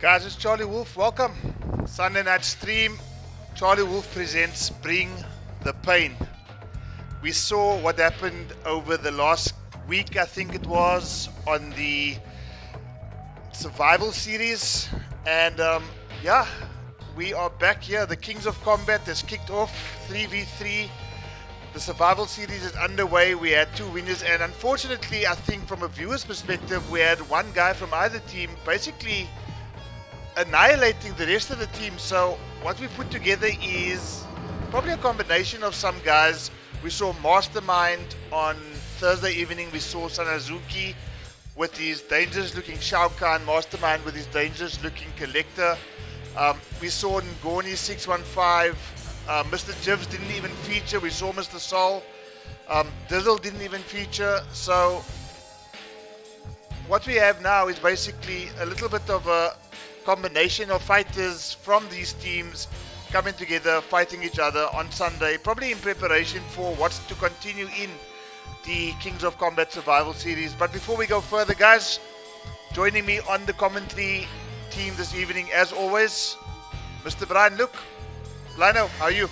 Guys, it's Charlie Wolf. Welcome. Sunday night stream. Charlie Wolf presents Bring the Pain. We saw what happened over the last week, I think it was, on the Survival Series. And we are back here. The Kings of Combat has kicked off 3v3. The Survival Series is underway. We had two winners, and unfortunately, I think from a viewer's perspective, we had one guy from either team basically annihilating the rest of the team. So what we put together is probably a combination of some guys. We saw Mastermind on Thursday evening. We saw Sanazuki with his dangerous looking Shao Kahn, Mastermind with his dangerous looking Collector. We saw Ngoni 615. Mr. Jivs didn't even feature. We saw Mr. Sol. Dizzle didn't even feature. So what we have now is basically a little bit of a combination of fighters from these teams coming together, fighting each other on Sunday, probably in preparation for what's to continue in the Kings of Combat Survival Series. But before we go further, guys, joining me on the commentary team this evening, as always, Mr. Brian Luke. Lino, how are you?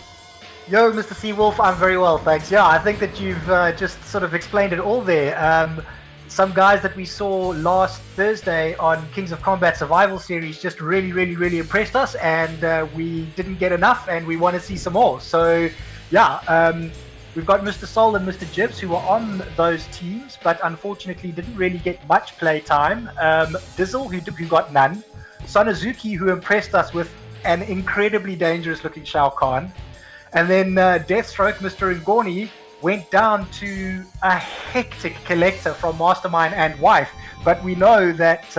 Yo, Mr. Seawolf, I'm very well, thanks. Yeah, I think that you've just sort of explained it all there. Some guys that we saw last Thursday on Kings of Combat Survival Series just really impressed us, and we didn't get enough, and we want to see some more. So, yeah, we've got Mr. Sol and Mr. Jibs who were on those teams, but unfortunately didn't really get much play time. Dizzle, who got none. Sanazuki, who impressed us with an incredibly dangerous looking Shao Kahn. And then Deathstroke, Mr. Ngoni, went down to a hectic Collector from Mastermind and Wife. But we know that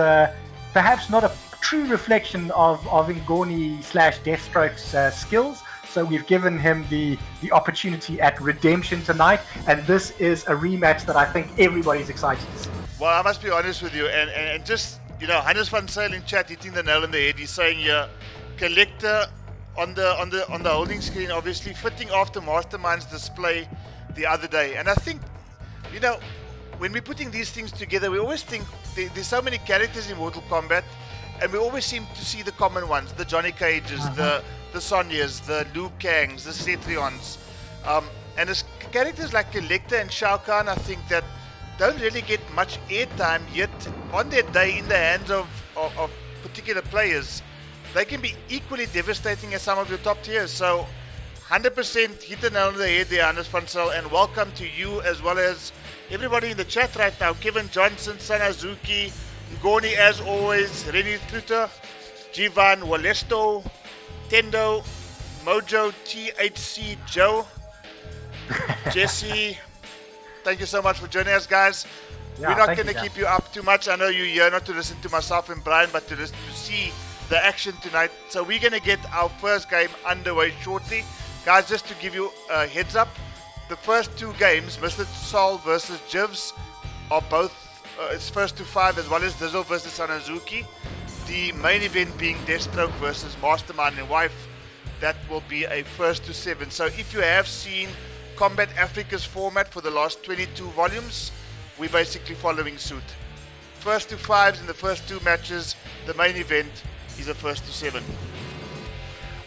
perhaps not a true reflection of Ngoni / Deathstroke's skills. So we've given him the opportunity at Redemption tonight. And this is a rematch that I think everybody's excited to see. Well, I must be honest with you. And just, Hannes van Sail in chat hitting the nail on the head. He's saying here, Collector on the holding screen, obviously fitting after Mastermind's display the other day. And I think, when we're putting these things together, we always think there's so many characters in Mortal Kombat, and we always seem to see the common ones: the Johnny Cages, the Sonyas, the Liu Kangs, the Cetrions, and it's characters like Collector and Shao Kahn, I think, that don't really get much airtime yet on their day in the hands of particular players. They can be equally devastating as some of your top tiers. So 100% hit the nail on the head there, Hannes van Sail, and welcome to you as well as everybody in the chat right now. Kevin Johnson, Sanazuki, Ngoni as always, Renny Kluter, Jivan, Walesto, Tendo, Mojo, THC, Joe, Jesse. Thank you so much for joining us, guys. Yeah, we're not going to keep you up too much. I know you're here not to listen to myself and Brian, but to see the action tonight. So we're going to get our first game underway shortly. Guys, just to give you a heads up, the first two games, Mr. Sol versus Jivs, are both it's first to 5, as well as Dizzle versus Sanazuki. The main event being Deathstroke versus Mastermind and Wife. That will be a first to 7. So if you have seen Combat Africa's format for the last 22 volumes, we're basically following suit. First to 5s in the first two matches. The main event is a first to 7.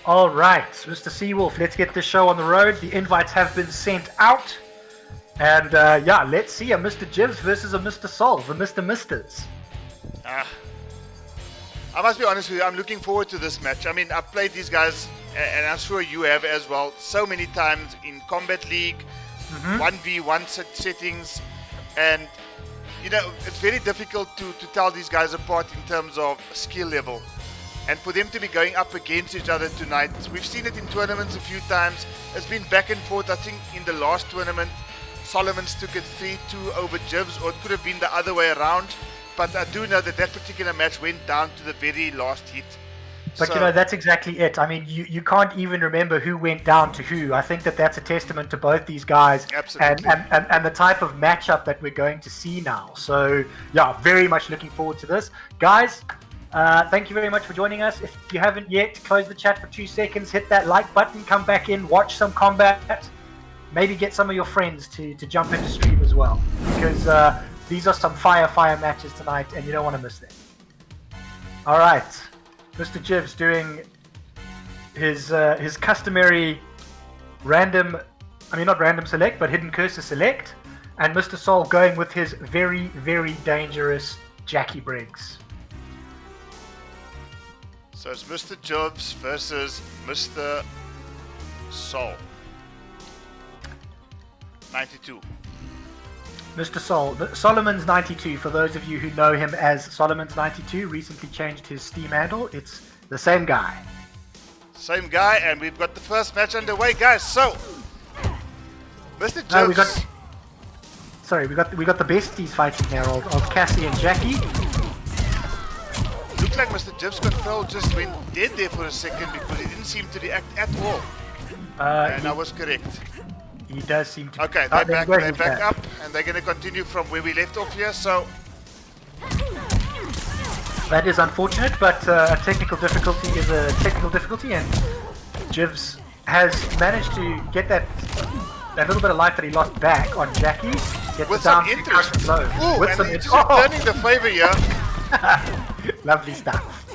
All right, Mr. Seawolf, let's get this show on the road. The invites have been sent out. And let's see a Mr. Jivs versus a Mr. Sol, the Mr. Misters. I must be honest with you, I'm looking forward to this match. I mean, I've played these guys, and I'm sure you have as well, so many times in Combat League, 1v1 settings, and it's very difficult to tell these guys apart in terms of skill level. And for them to be going up against each other tonight, we've seen it in tournaments a few times. It's been back and forth. I think in the last tournament, Solomons took it 3-2 over Jivs, or it could have been the other way around. But I do know that particular match went down to the very last hit. But that's exactly it. I mean, you can't even remember who went down to who. I think that's a testament to both these guys. Absolutely. And the type of matchup that we're going to see now. So, yeah, very much looking forward to this. Guys, thank you very much for joining us. If you haven't yet, close the chat for 2 seconds, hit that like button, come back in, watch some combat. Maybe get some of your friends to jump into stream as well. Because these are some fire matches tonight, and you don't want to miss them. All right. Mr. Jivs doing his customary random, not random select, but hidden cursor select, and Mr. Sol going with his very, very dangerous Jackie Briggs. So it's Mr. Jivs versus Mr. Sol. 92. Mr. Sol, Solomon's 92, for those of you who know him as Solomon's 92, recently changed his Steam handle. It's the same guy. Same guy, and we've got the first match underway, guys. So, Mr. Jivs. We got the besties fighting here of Cassie and Jackie. Looked like Mr. Jivs' control just went dead there for a second because he didn't seem to react at all. And I was correct. He does seem to. Okay, they're back up, and they're going to continue from where we left off here. So that is unfortunate, but a technical difficulty is a technical difficulty, and Jivs has managed to get that little bit of life that he lost back on Jackie. With some interest. Ooh, with and some he's returning the favor here. Lovely stuff.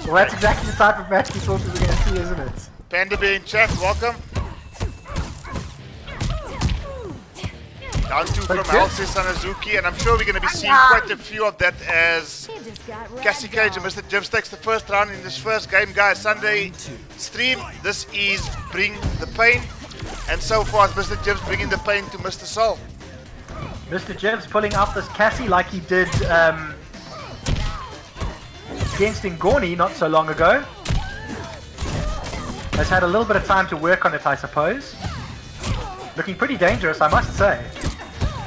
Well, that's exactly the type of match we thought we were going to see, isn't it? Panda Bear in chat, welcome. Down two from Halsey Sanazuki, and I'm sure we're going to be seeing quite a few of that as Cassie Cage and Mr. Jivs takes the first round in this first game, guys. Sunday stream. This is Bring the Pain, and so far it's Mr. Jivs bringing the pain to Mr. Sol. Mr. Jivs pulling out this Cassie like he did against Ngoni not so long ago. Has had a little bit of time to work on it, I suppose. Looking pretty dangerous, I must say.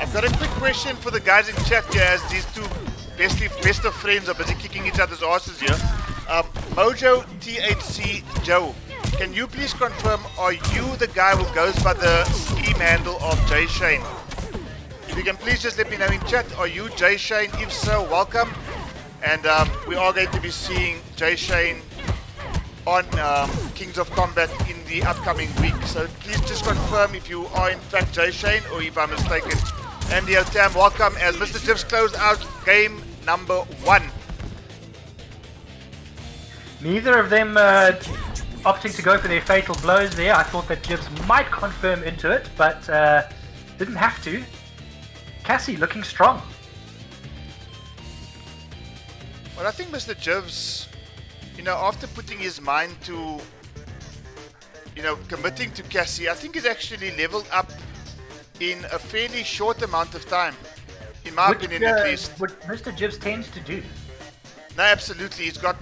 I've got a quick question for the guys in chat here, as these two best of friends are busy kicking each other's asses here. Mojo THC Joe, can you please confirm, are you the guy who goes by the Steam handle of Jay Shane? If you can please just let me know in chat, are you Jay Shane? If so, welcome. And we are going to be seeing Jay Shane on Kings of Combat in the upcoming week. So please just confirm if you are in fact Jay Shane or if I'm mistaken. Andy Tam, welcome as Mr. Jivs closed out game number 1. Neither of them opting to go for their fatal blows there. I thought that Jivs might confirm into it, but didn't have to. Cassie looking strong. Well, I think Mr. Jivs, after putting his mind to, committing to Cassie, I think he's actually leveled up in a fairly short amount of time, in my opinion at least. What Mr. Jivs tends to do. No, absolutely. He's got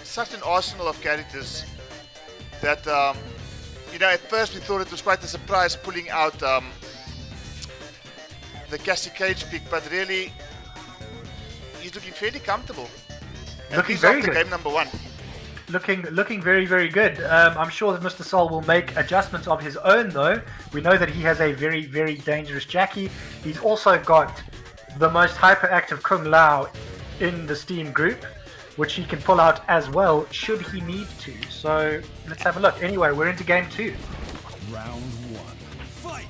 such an arsenal of characters that, at first we thought it was quite a surprise pulling out the Cassie Cage pick, but really, he's looking fairly comfortable. Looking very after good. Game number 1. Looking very, very good. I'm sure that Mr. Sol will make adjustments of his own, though. We know that he has a very, very dangerous Jackie. He's also got the most hyperactive Kung Lao in the Steam group, which he can pull out as well, should he need to. So, let's have a look. Anyway, we're into game 2. Round 1. Fight!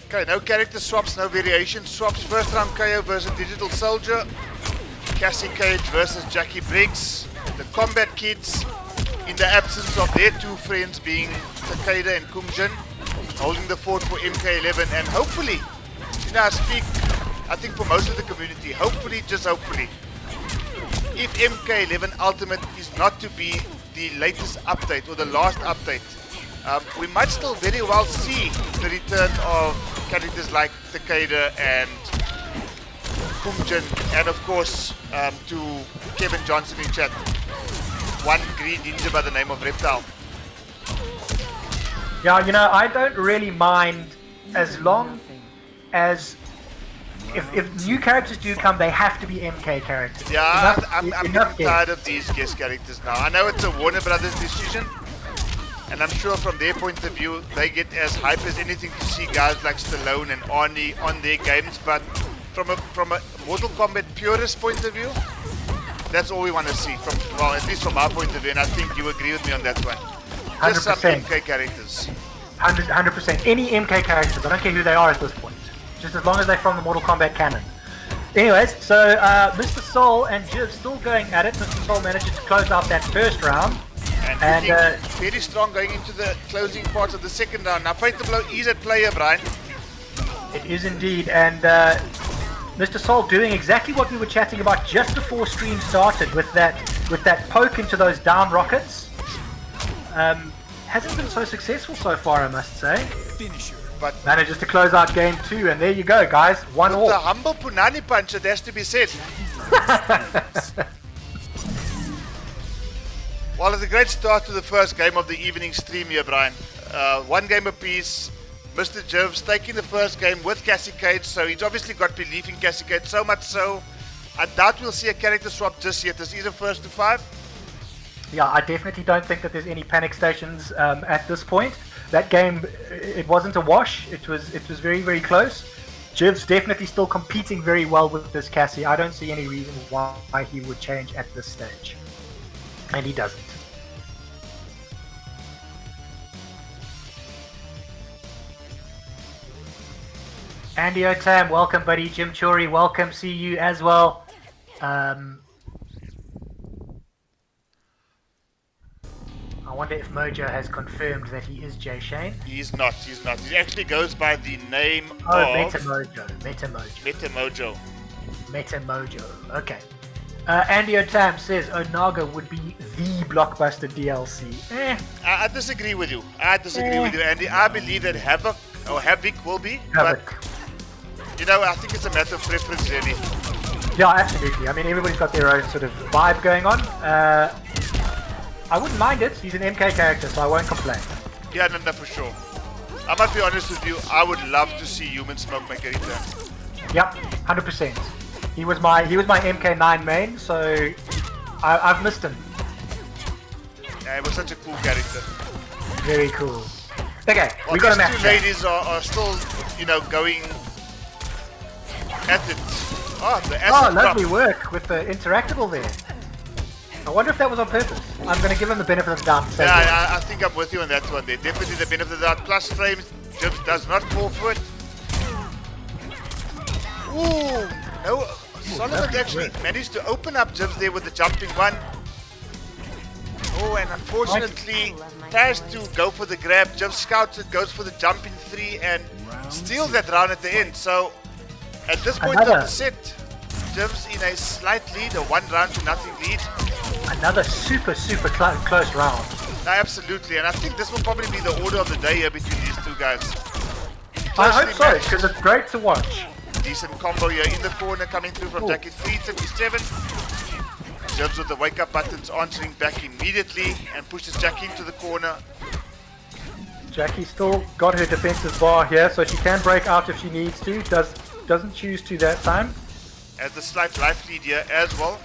Okay, no character swaps, no variation swaps. First round KO versus Digital Soldier. Cassie Cage versus Jackie Briggs. The Combat Kids, in the absence of their two friends being Takeda and Kumjin, holding the fort for MK11, and hopefully, I speak, I think for most of the community, hopefully, just hopefully, if MK11 Ultimate is not to be the latest update or the last update, we might still very well see the return of characters like Takeda and Kumjin, and of course to Kevin Johnson in chat, one green ninja by the name of Reptile. Yeah, I don't really mind as long as if new characters do come, they have to be MK characters. Yeah, I'm getting tired of these guest characters now. I know it's a Warner Brothers decision, and I'm sure from their point of view, they get as hype as anything to see guys like Stallone and Arnie on their games, but from a Mortal Kombat purist point of view, that's all we want to see, at least from our point of view, and I think you agree with me on that one. 100%. Just some MK characters. 100%. Any MK characters, I don't care who they are at this point. Just as long as they're from the Mortal Kombat canon. Anyways, so Mr. Soul and Jiv still going at it. Mr. Soul manages to close out that first round. And very strong going into the closing parts of the second round. Now Fatal Blow is at player, Brian. It is indeed, and Mr. Soul doing exactly what we were chatting about just before stream started with that poke into those down rockets. Hasn't been so successful so far, I must say. Finisher. But manages to close out game 2, and there you go, guys. 1-all. the humble Punani punch, it has to be said. Well, it's a great start to the first game of the evening stream here, Brian. One game apiece. Mr. Jivs taking the first game with Cassie Cage, so he's obviously got belief in Cassie Cage, so much so I doubt we'll see a character swap just yet. This is a first to 5. Yeah, I definitely don't think that there's any panic stations at this point. That game, it wasn't a wash. It was very, very close. Jiv's definitely still competing very well with this Cassie. I don't see any reason why he would change at this stage. And he doesn't. Andy Otam, welcome buddy. Jim Chori, welcome. See you as well. I wonder if Mojo has confirmed that he is Jay Shane. He's not. He actually goes by the name of... Meta Mojo. Okay. Andy Otam says Onaga would be the blockbuster DLC. I disagree with you. Andy. I believe that Havoc will be. Havoc. But, you know, I think it's a matter of preference, really. Yeah, absolutely. I mean, everybody's got their own sort of vibe going on. I wouldn't mind it. He's an MK character, so I won't complain. Yeah, no, for sure. I must be honest with you. I would love to see Human Smoke make a return. Yep, 100%. He was my MK9 main, so I've missed him. Yeah, he was such a cool character. Very cool. Okay, well, we got a match. These two ladies are still, you know, going at it. Oh, the acid lovely drop. work with the interactable there. I wonder if that was on purpose. I'm going to give him the benefit of the doubt. Yeah, I think I'm with you on that one. There definitely the benefit of the doubt. Plus frames, Jibs does not fall for it. Ooh, no. Solomon actually managed to open up Jibs there with the jumping one. Oh, and unfortunately, tries to go for the grab. Jibs scouts it, goes for the jumping 3 and steals that round at the end. So, at this point of the set, Jibs in a slight lead, a 1-0 lead. Another super close round. No, absolutely, and I think this will probably be the order of the day here between these two guys. I hope so, because it's great to watch. Decent combo here in the corner coming through from Jackie 377. Jibs with the wake up buttons answering back immediately and pushes Jackie into the corner. Jackie still got her defensive bar here, so she can break out if she needs to. Doesn't choose to that time. As the slight life lead here as well.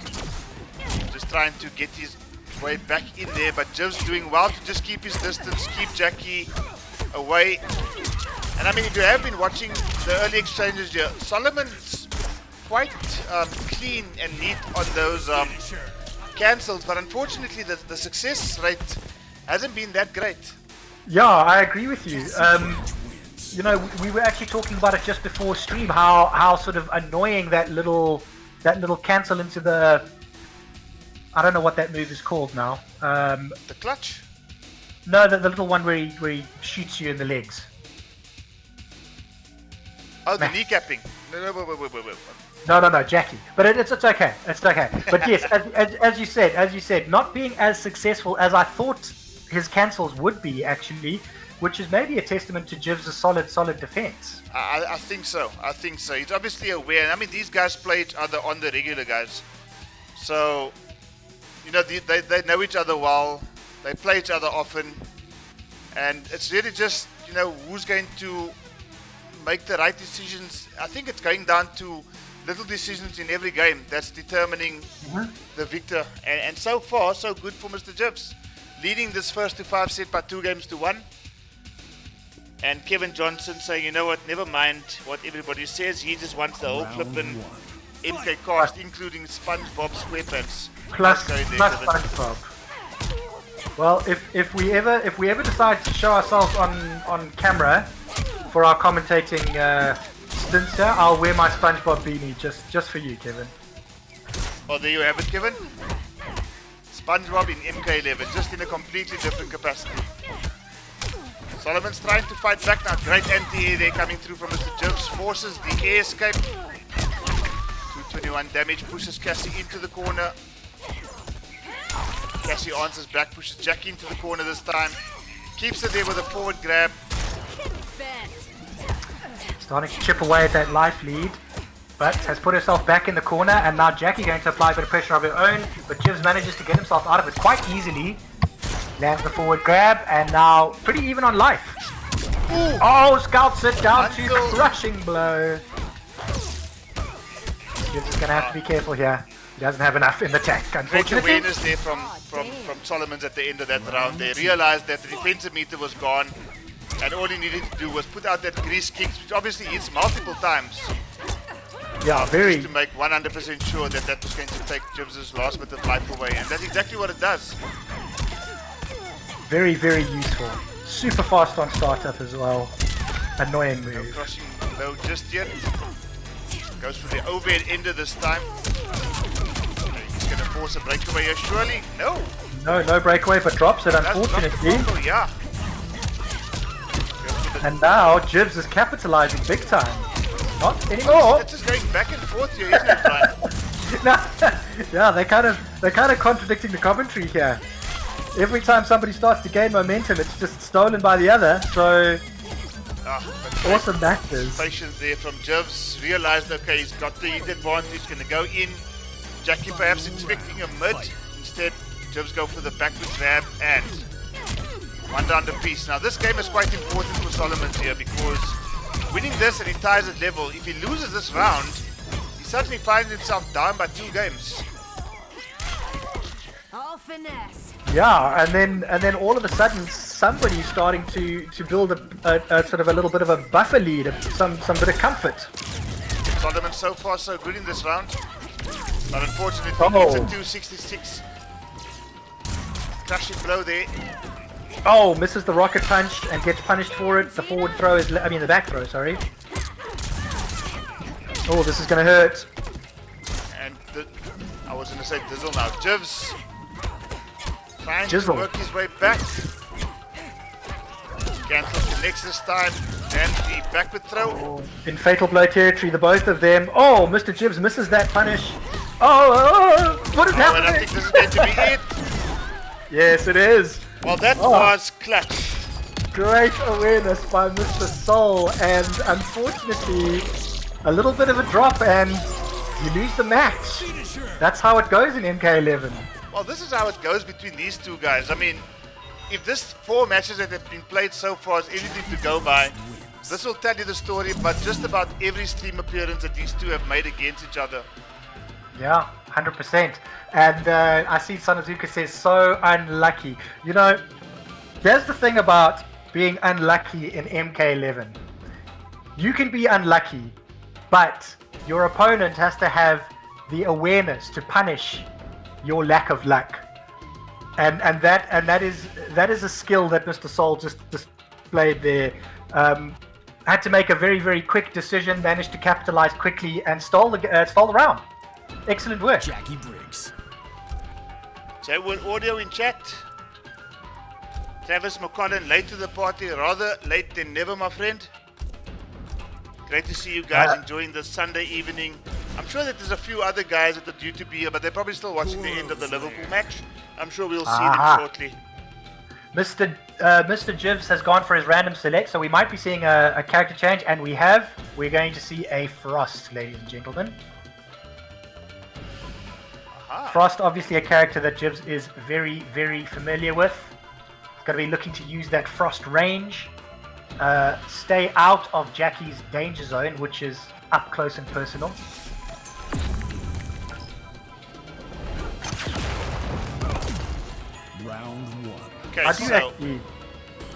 Just trying to get his way back in there, but Jiv's doing well to just keep his distance, keep Jackie away. And I mean, if you have been watching the early exchanges here, Solomon's quite clean and neat on those cancels, but unfortunately the success rate hasn't been that great. Yeah, I agree with you. You know, we were actually talking about it just before stream, how sort of annoying that little cancel into the... I don't know what that move is called now. The clutch? No, the little one where he shoots you in the legs. Oh, the kneecapping. Wait. No, Jackie. But it's okay. It's okay. But yes, as you said, not being as successful as I thought his cancels would be, actually, which is maybe a testament to Jiv's solid defense. I think so. He's obviously aware. I mean, these guys play each other on the regular, guys. So, you know, they know each other well. They play each other often. And it's really just, you know, who's going to make the right decisions. I think it's going down to little decisions in every game that's determining the victor. And so far, so good for Mr. Jivs. Leading this first to 5 set by 2-1. And Kevin Johnson saying, you know what, never mind what everybody says. He just wants the whole flippin' MK cast, including SpongeBob SquarePants. Plus SpongeBob. Well, if we ever decide to show ourselves on camera for our commentating instance, yeah, I'll wear my SpongeBob beanie just for you, Kevin. Oh, there you have it, Kevin. SpongeBob in MK11, just in a completely different capacity. Solomon's trying to fight back now. Great anti-air there coming through from Mr. Jibs. Forces the air escape. 221 damage, pushes Cassie into the corner. Cassie answers back, pushes Jackie into the corner this time. Keeps it there with a forward grab. Starting to chip away at that life lead, but has put herself back in the corner, and now Jackie going to apply a bit of pressure of her own, but Jibs manages to get himself out of it quite easily. Lands the forward grab, and now pretty even on life. Ooh. Oh, scouts it down to crushing blow. Jibs is going to have to be careful here. He doesn't have enough in the tank, unfortunately. Great awareness there from Solomon's at the end of that round. They realized that the defensive meter was gone, and all he needed to do was put out that grease kicks, which obviously hits multiple times. Yeah, very. Just to make 100% sure that that was going to take Jibs' last bit of life away, and that's exactly what it does. Very, very useful. Super fast on startup as well. Annoying move. No crossing low just yet. Goes for the overhead ender this time. He's going to force a breakaway here, surely. No. No breakaway, but drops it, unfortunately. Yeah. And now Jibs is capitalizing big time. Not anymore. It's just going back and forth here, isn't it, Brian? Yeah, they're kind of contradicting the commentary here. Every time somebody starts to gain momentum, it's just stolen by the other. So awesome matches. Patience there from Jibs. Realized, okay, he's got the heat advantage. Going to go in. Jackie perhaps expecting a mid. Instead, Jibs go for the backward grab and one round apiece. Now this game is quite important for Solomon here because winning this and he ties at level. If he loses this round, he suddenly finds himself down by 2 games. All finesse. Yeah, and then all of a sudden somebody's starting to build a sort of a little bit of a buffer lead, some bit of comfort. Solomon so far so good in this round, but unfortunately it's a 266. Crushing blow there. Oh, misses the rocket punch and gets punished for it. The forward throw is, the back throw, sorry. Oh, this is going to hurt. And I was going to say Dizzle now. Jibs trying to Jizzle. work his way back. Cancels connects this time. Then the backward throw. In fatal blow territory, the both of them. Oh, Mr. Jibs misses that punish. Oh, what is happening? And I think this is going to be it. Yes, it is. Well, that was clutch. Great awareness by Mr. Soul, and unfortunately, a little bit of a drop, and you lose the match. That's how it goes in MK11. Well, this is how it goes between these two guys. I mean, if this 4 matches that have been played so far is anything to go by, this will tell you the story about just about every stream appearance that these two have made against each other. Yeah, 100%. And I see Sanazuka says, so unlucky. You know, here's the thing about being unlucky in MK11. You can be unlucky, but your opponent has to have the awareness to punish your lack of luck. And that is a skill that Mr. Soul just displayed there. Had to make a very, very quick decision, managed to capitalize quickly, and stole the round. Excellent work. Jackie Briggs. So with audio in chat. Travis McCollin late to the party, rather late than never, my friend. Great to see you guys enjoying this Sunday evening. I'm sure that there's a few other guys that are due to be here, but they're probably still watching the end of the Liverpool match. I'm sure we'll see them shortly. Mr. Jibs has gone for his random select, so we might be seeing a character change, and we're going to see a Frost, ladies and gentlemen. Frost, obviously a character that Jibs is very, very familiar with. He's going to be looking to use that Frost range, stay out of Jackie's danger zone, which is up close and personal. Round 1. Okay, I do so actually...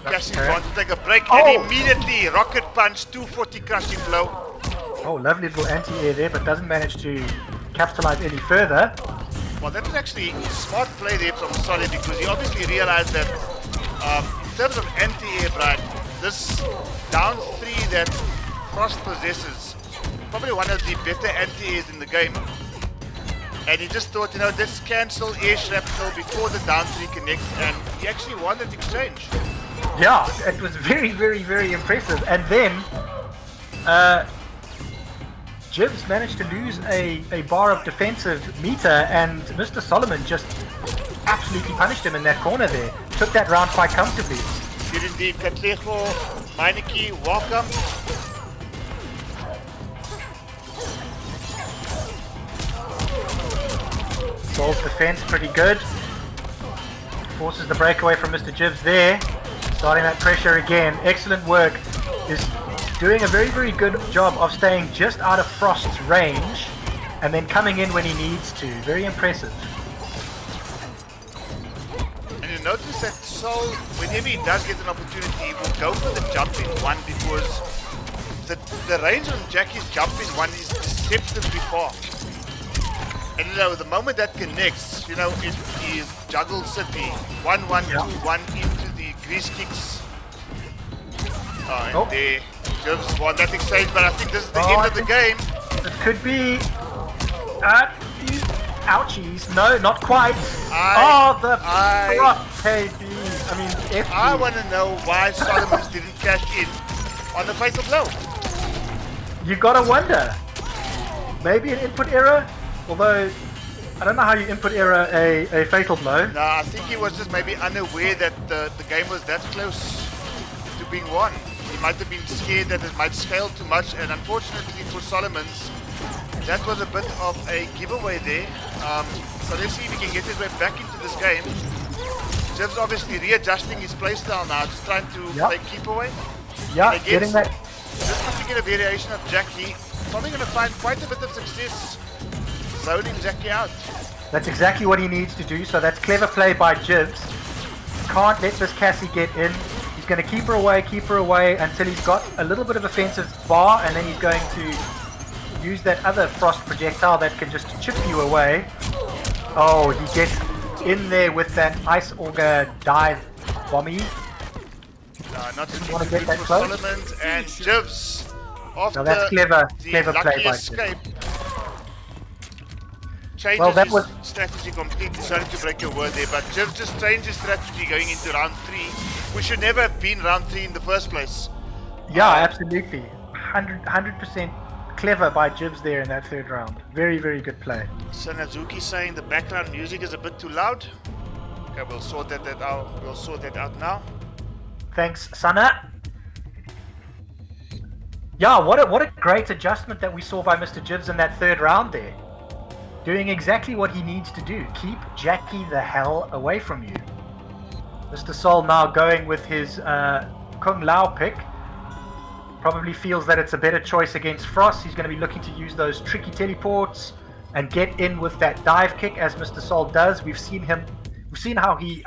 Cassie's going to take a break Oh! and immediately rocket punch, 240 crushing blow. Oh, lovely little anti-air there, but doesn't manage to capitalize any further. Well, that was actually a smart play there from Solid because he obviously realized that in terms of anti-air, Brian, this down 3 that Frost possesses probably one of the better anti-airs in the game. And he just thought, you know, let's cancel air shrapnel before the down 3 connects, and he actually won that exchange. Yeah, it was very, very, very impressive. And then Jibs managed to lose a bar of defensive meter, and Mr. Solomon just absolutely punished him in that corner there. Took that round quite comfortably. Did indeed. Katlego, Meineke, welcome. Sol's defense pretty good. Forces the breakaway from Mr. Jibs there. Starting that pressure again. Excellent work. Is doing a very, very good job of staying just out of Frost's range and then coming in when he needs to. Very impressive. And you notice that Sol, whenever he does get an opportunity, he will go for the jump in one, because the range on Jackie's jump in one is deceptively far. And you know, the moment that connects, you know, it is Juggle City. 1-1-2-1 into the grease kicks. And there, Jibs won that exchange, but I think this is the end of the game. It could be... ouchies. No, not quite. The prop, baby. I mean, FD. I want to know why Solomons didn't cash in on the fatal blow. You gotta wonder. Maybe an input error? Although, I don't know how you input error a fatal blow. No, I think he was just maybe unaware that the game was that close to being won. He might have been scared that it might scale too much, and unfortunately for Solomons, that was a bit of a giveaway there. So let's see if he can get his way back into this game. Jibs obviously readjusting his playstyle now, just trying to play keep away. Yeah, getting that. This particular variation of Jackie, probably going to find quite a bit of success zoning Jackie out. That's exactly what he needs to do, so that's clever play by Jibs. Can't let this Cassie get in. He's going to keep her away until he's got a little bit of offensive bar, and then he's going to use that other frost projectile that can just chip you away. Oh, he gets in there with that ice auger dive bomby. Not Didn't want to get that close. Solomons and Jibs after that's clever lucky play by escape. Changes Well, that his was strategy completely. Sorry to break your word there, but Jibs just changed his strategy going into round 3. We should never have been round 3 in the first place. Yeah, absolutely. 100% clever by Jibs there in that third round. Very, very good play. Sanazuki saying the background music is a bit too loud. Okay, we'll sort that out. We'll sort that out now. Thanks, Sana. Yeah, what a great adjustment that we saw by Mr. Jibs in that third round there. Doing exactly what he needs to do. Keep Jackie the hell away from you. Mr. Sol now going with his Kung Lao pick. Probably feels that it's a better choice against Frost. He's going to be looking to use those tricky teleports and get in with that dive kick, as Mr. Sol does. We've seen how he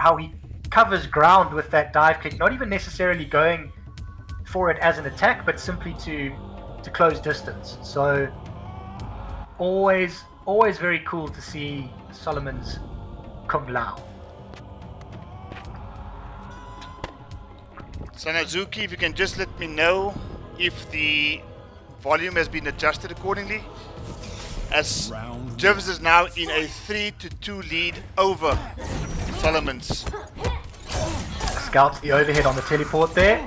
covers ground with that dive kick, not even necessarily going for it as an attack, but simply to close distance. So always very cool to see Solomon's Kung Lao. Sanazuki, if you can just let me know if the volume has been adjusted accordingly, as Jibs is now in a 3-2 lead over Solomons. Scouts the overhead on the teleport there.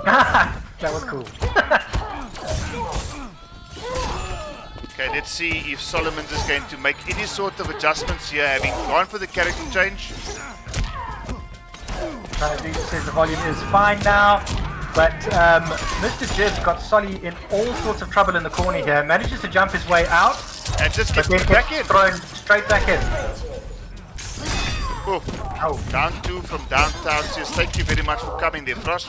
That was cool. Okay, let's see if Solomons is going to make any sort of adjustments here, having gone for the character change. Sanazuki says the volume is fine now, but Mr. Jibs got Solly in all sorts of trouble in the corner here. Manages to jump his way out, and just but gets then back gets in. thrown straight back in. Oh, down 2 from downtown says thank you very much for coming there, Frost.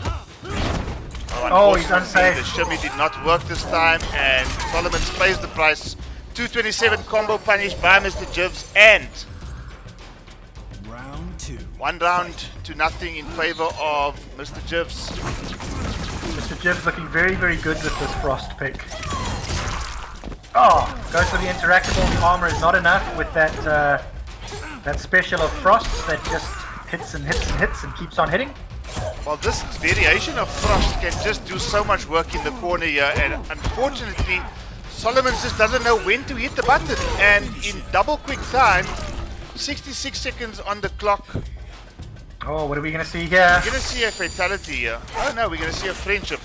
He's unsafe. The shimmy did not work this time, and Solomons pays the price. 227 combo punish by Mr. Jibs, and Round 2. 1 round to nothing in favor of Mr. Jibs. Mr. Jibs looking very, very good with this Frost pick. Oh, goes for the interactable. The armor is not enough with that special of Frost that just hits and hits and hits and keeps on hitting. Well, this variation of Frost can just do so much work in the corner here, and unfortunately, Solomon just doesn't know when to hit the button. And in double quick time, 66 seconds on the clock, Oh, what are we going to see here? we're gonna see a fatality here. Oh no, we're gonna see a friendship.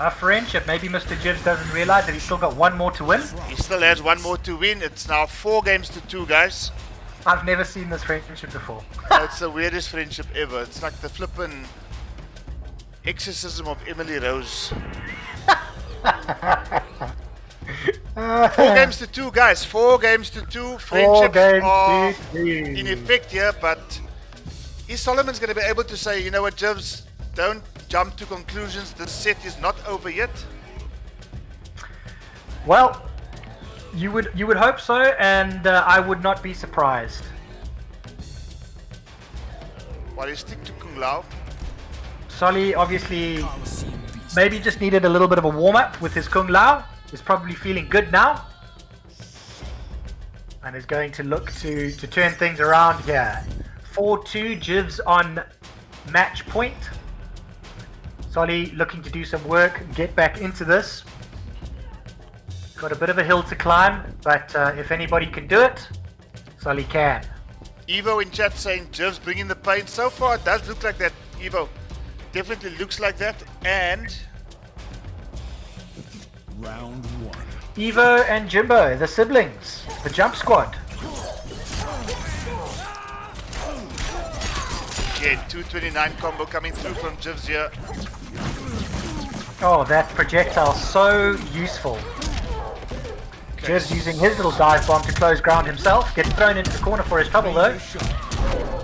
A friendship. Maybe Mr. Jibs doesn't realize that he's still got one more to win. He still has one more to win. It's now 4 games to 2, guys. I've never seen this friendship before. It's the weirdest friendship ever. It's like the flippin' exorcism of Emily Rose. 4 games to 2, guys. 4 games to 2. Friendships are in effect here, but is Solomon's going to be able to say, you know what, Jivs, don't jump to conclusions. This set is not over yet. Well, you would hope so, and I would not be surprised. While you stick to Kung Lao. Solly obviously maybe just needed a little bit of a warm-up with his Kung Lao. He's probably feeling good now. And is going to look to turn things around here. 4-2, Jivs on match point. Solly looking to do some work, get back into this. Got a bit of a hill to climb, but if anybody can do it, Solly can. Evo in chat saying Jivs bringing the pain. So far it does look like that, Evo. Definitely looks like that. And Round 1. Evo and Jimbo, the siblings, the jump squad. again, 229 combo coming through from Jivs here. Oh, that projectile so useful. Jivs using his little dive bomb to close ground himself. Gets thrown into the corner for his trouble though.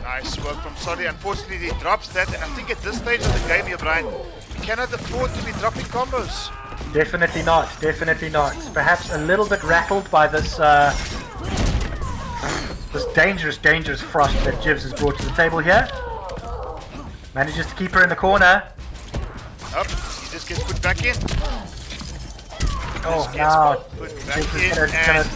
Nice work from Solly. Unfortunately, he drops that, and I think at this stage of the game here, Brian, you cannot afford to be dropping combos. Definitely not, definitely not. Perhaps a little bit rattled by this this dangerous frost that Jivs has brought to the table here. Manages to keep her in the corner. Up, he just gets put back in. Oh, Just now put back Jivs is in gonna and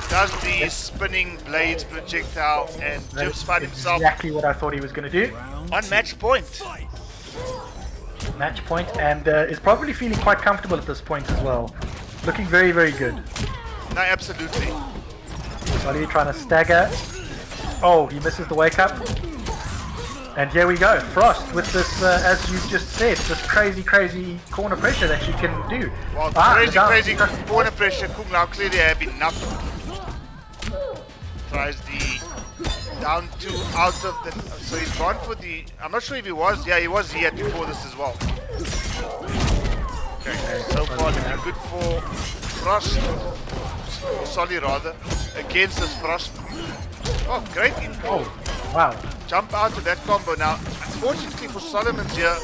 does the spinning blades projectile, and Jivs finds himself exactly what I thought he was going to do. on match point. Match point, and is probably feeling quite comfortable at this point as well. Looking very, very good. No, absolutely. Solly trying to stagger. Oh, he misses the wake up. And here we go, Frost with this, as you've just said, this crazy corner pressure that she can do. Well, down. crazy corner pressure. Kung Lao clearly have enough. Tries the down two out of the. So he's gone for the. I'm not sure if he was. Yeah, he was here before this as well. Okay, so far looking good for Frost. Solly rather against this Frost. Oh, great info. Oh, wow. Jump out of that combo now. Unfortunately for Solomon's here,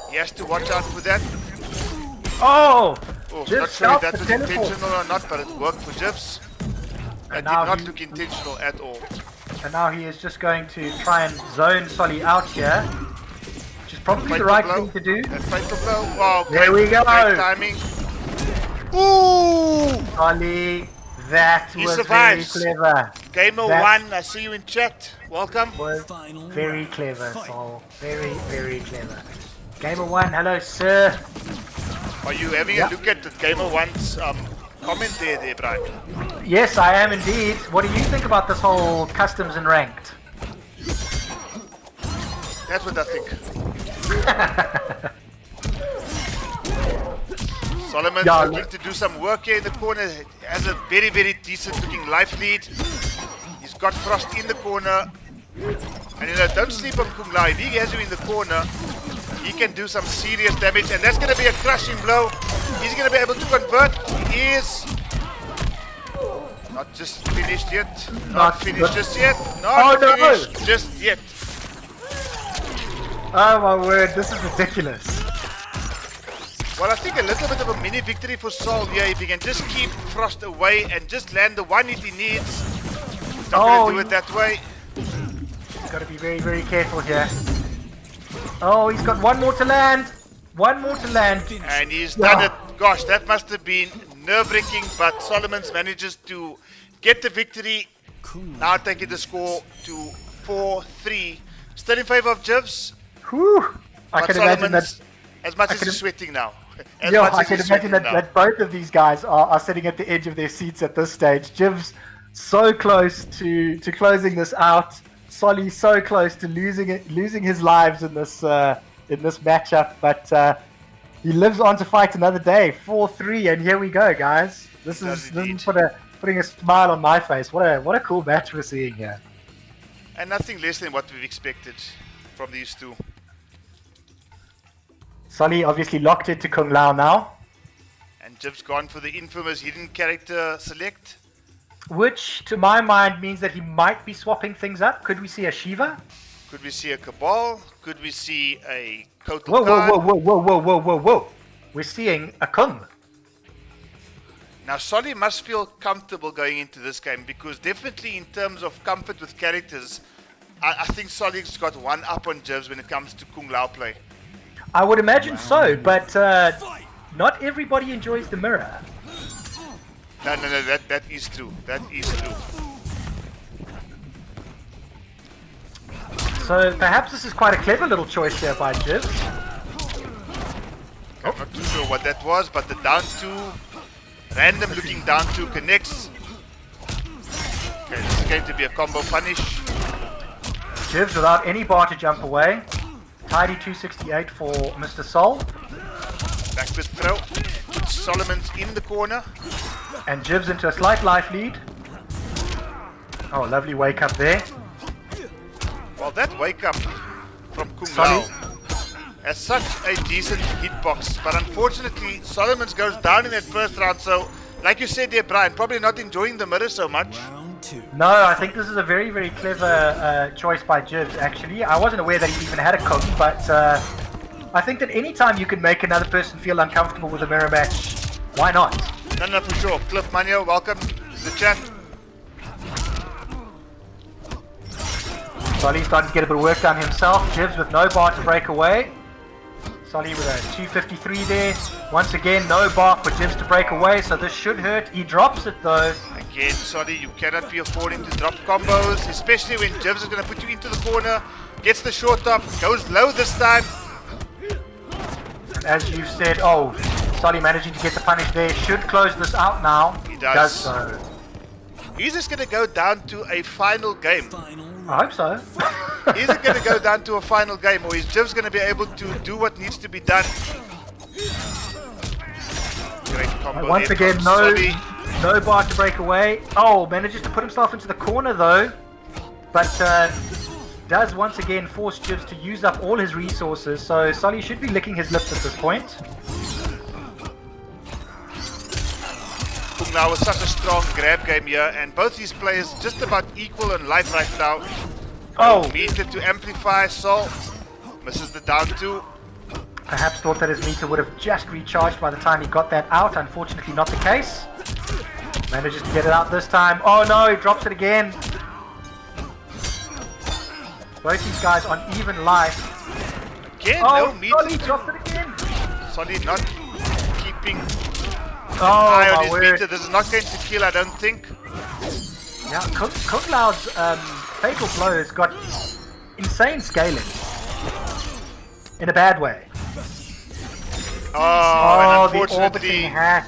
he has to watch out for that. Oh! Oh, Jivs not sure if that stopped was the teleport. intentional or not, but it worked for Jivs. That did now not he- look intentional at all. And now he is just going to try and zone Solly out here, which is probably the Fatal right blow. thing to do. That fatal blow. Wow, There we go. Great timing. Ooh! Solly, that He was survives. very clever. Gamer That- 1, I see you in chat. Welcome. Was Final very round. clever, Fight. Sol. Very, very clever. Gamer 1, hello sir. Are you having Yeah. a look at the Gamer 1's comment there, Brian? Yes, I am indeed. What do you think about this whole customs and ranked? That's what I think. Solomon Yeah, looking to do some work here in the corner. Has a very, very decent looking life lead. He's got Frost in the corner. And you know, don't sleep on Kung Lao. If he has you in the corner, he can do some serious damage. And that's going to be a crushing blow. He's going to be able to convert. He is not just finished yet. Not finished just yet. Not Oh, no. finished just yet. Oh my word, this is ridiculous. Well, I think a little bit of a mini victory for Sol here. If he can just keep Frost away and just land the one hit he needs. Not going to do it that way. Got to be very, very careful here. Oh, he's got one more to land. One more to land. And he's done it. Gosh, that must have been nerve-wracking, but Solomons manages to get the victory. Now taking the score to 4-3. Still in favor of Jivs. Whew. I But can imagine that. Solomon's, as much I as can he's sweating now. As Yeah, much I as can he's imagine sweating that, now. that both of these guys are sitting at the edge of their seats at this stage. Jiv's so close to closing this out. Solly so close to losing his lives in this matchup, but he lives on to fight another day. 4-3, and here we go, guys. This is putting a smile on my face. What a cool match we're seeing here. And nothing less than what we've expected from these two. Solly obviously locked into Kung Lao now, And Jiv's gone for the infamous hidden character select. which to my mind means that he might be swapping things up. Could we see a Shiva? Could we see a Cabal? Could we see a Kotal Whoa, whoa, Khan? whoa, whoa, whoa, whoa, whoa, whoa, whoa. We're seeing a Kung. Now Solly must feel comfortable going into this game because definitely in terms of comfort with characters, I think Solly's got one up on Jivs when it comes to Kung Lao play. I would imagine so, but not everybody enjoys the mirror. No, that is true. That is true. So perhaps this is quite a clever little choice here by Jivs. I'm not too sure what that was, but the down two, random looking down two connects. Okay, this is going to be a combo punish. Jivs without any bar to jump away. Tidy 268 for Mr. Sol. Backward throw. Solomon's in the corner. And Jivs into a slight life lead. Oh, lovely wake up there. Well, that wake up from Kung Solly. Lao has such a decent hitbox, but unfortunately Solomon's goes down in that first round, so like you said there, Brian, probably not enjoying the mirror so much. Round 2. No, I think this is a very, very clever choice by Jivs, actually. I wasn't aware that he even had a Kung, but I think that anytime you can make another person feel uncomfortable with a mirror match, why not? No, for sure. Cliff Manio, welcome to the chat. Solly's starting to get a bit of work done himself. Jivs with no bar to break away. Solly with a 253 there. Once again, no bar for Jivs to break away, so this should hurt. He drops it though. Again, sorry, you cannot be affording to drop combos, especially when Jivs is going to put you into the corner, gets the short up, goes low this time. And as you've said, oh, Solly managing to get the punish there. Should close this out now. He does. So. He's just going to go down to a final game. Final I hope so. Is it going to go down to a final game, or is Jivs going to be able to do what needs to be done? Great combo Once there again, from no, Solly. no bar to break away. Oh, manages to put himself into the corner though, but does once again force Jivs to use up all his resources. So Solly should be licking his lips at this point. Kung Lao was such a strong grab game here, and both these players just about equal in life right now. Oh, Meter to amplify, Sol misses the down two. perhaps thought that his meter would have just recharged by the time he got that out. Unfortunately, not the case. Manages to get it out this time. Oh no, he drops it again. Both these guys on even life. Again, Oh, no meter. Solly dropped it again. Solly not keeping Oh, eye on my his word. meter. This is not going to kill, I don't think. Yeah, Kung Lao's fatal blow has got insane scaling. In a bad way. Oh, and the orbiting unfortunately, hack.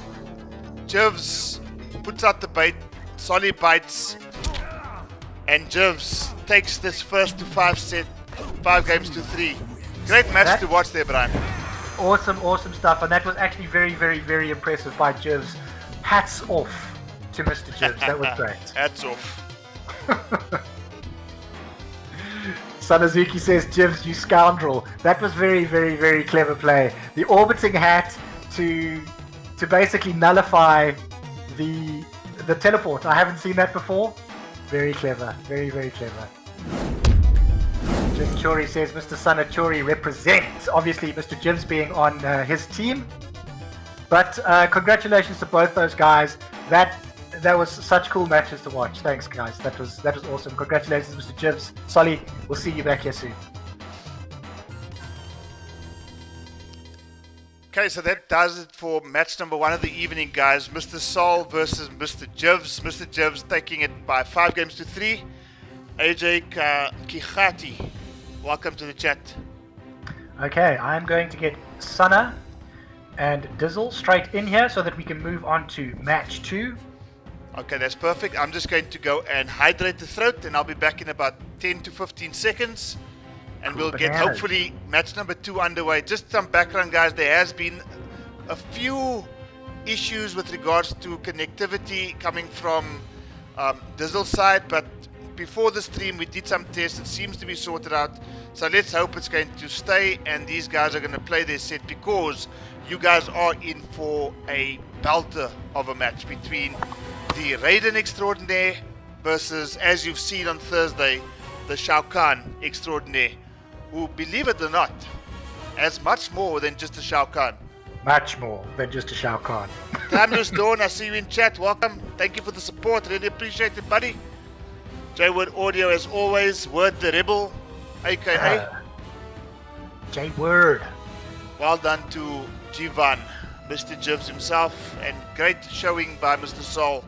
Jivs puts out the bait, Solly bites, and Jivs takes this first to 5 games to 3. Great match That- to watch there, Brian. Awesome stuff, and that was actually very, very, very impressive by Jivs. Hats off to Mr. Jivs, that was great. Hats off. Sanazuki says, Jivs, you scoundrel. That was very, very, very clever play. The orbiting hat to basically nullify the teleport. I haven't seen that before. Very clever. Very, very clever. Jim Chori says, Mr. Sanachori represents. Obviously, Mr. Jivs being on his team. But congratulations to both those guys. That was such cool matches to watch. Thanks, guys. That was awesome. Congratulations, Mr. Jivs. Solly, we'll see you back here soon. Okay, so that does it for match number 1 of the evening, guys. Mr. Sol versus Mr. Jivs. Mr. Jivs taking it by 5 games to 3. AJ Kihati, welcome to the chat. Okay, I'm going to get Sana and Dizzle straight in here so that we can move on to match 2. Okay, that's perfect. I'm just going to go and hydrate the throat, and I'll be back in about 10 to 15 seconds. And Cool we'll get bananas. hopefully match number 2 underway. Just some background, guys. There has been a few issues with regards to connectivity coming from Dizzle's side, but before the stream we did some tests. It seems to be sorted out. So let's hope it's going to stay and these guys are going to play their set, because you guys are in for a belter of a match between the Raiden Extraordinaire versus, as you've seen on Thursday, the Shao Kahn Extraordinaire, who, believe it or not, has much more than just a Shao Kahn. Much more than just a Shao Kahn. Timeless Dawn, I see you in chat. Welcome. Thank you for the support. Really appreciate it, buddy. J-Word Audio, as always. Word the Rebel, aka. J-Word. Well done to Jivan, Mr. Jivs himself, and great showing by Mr. Sol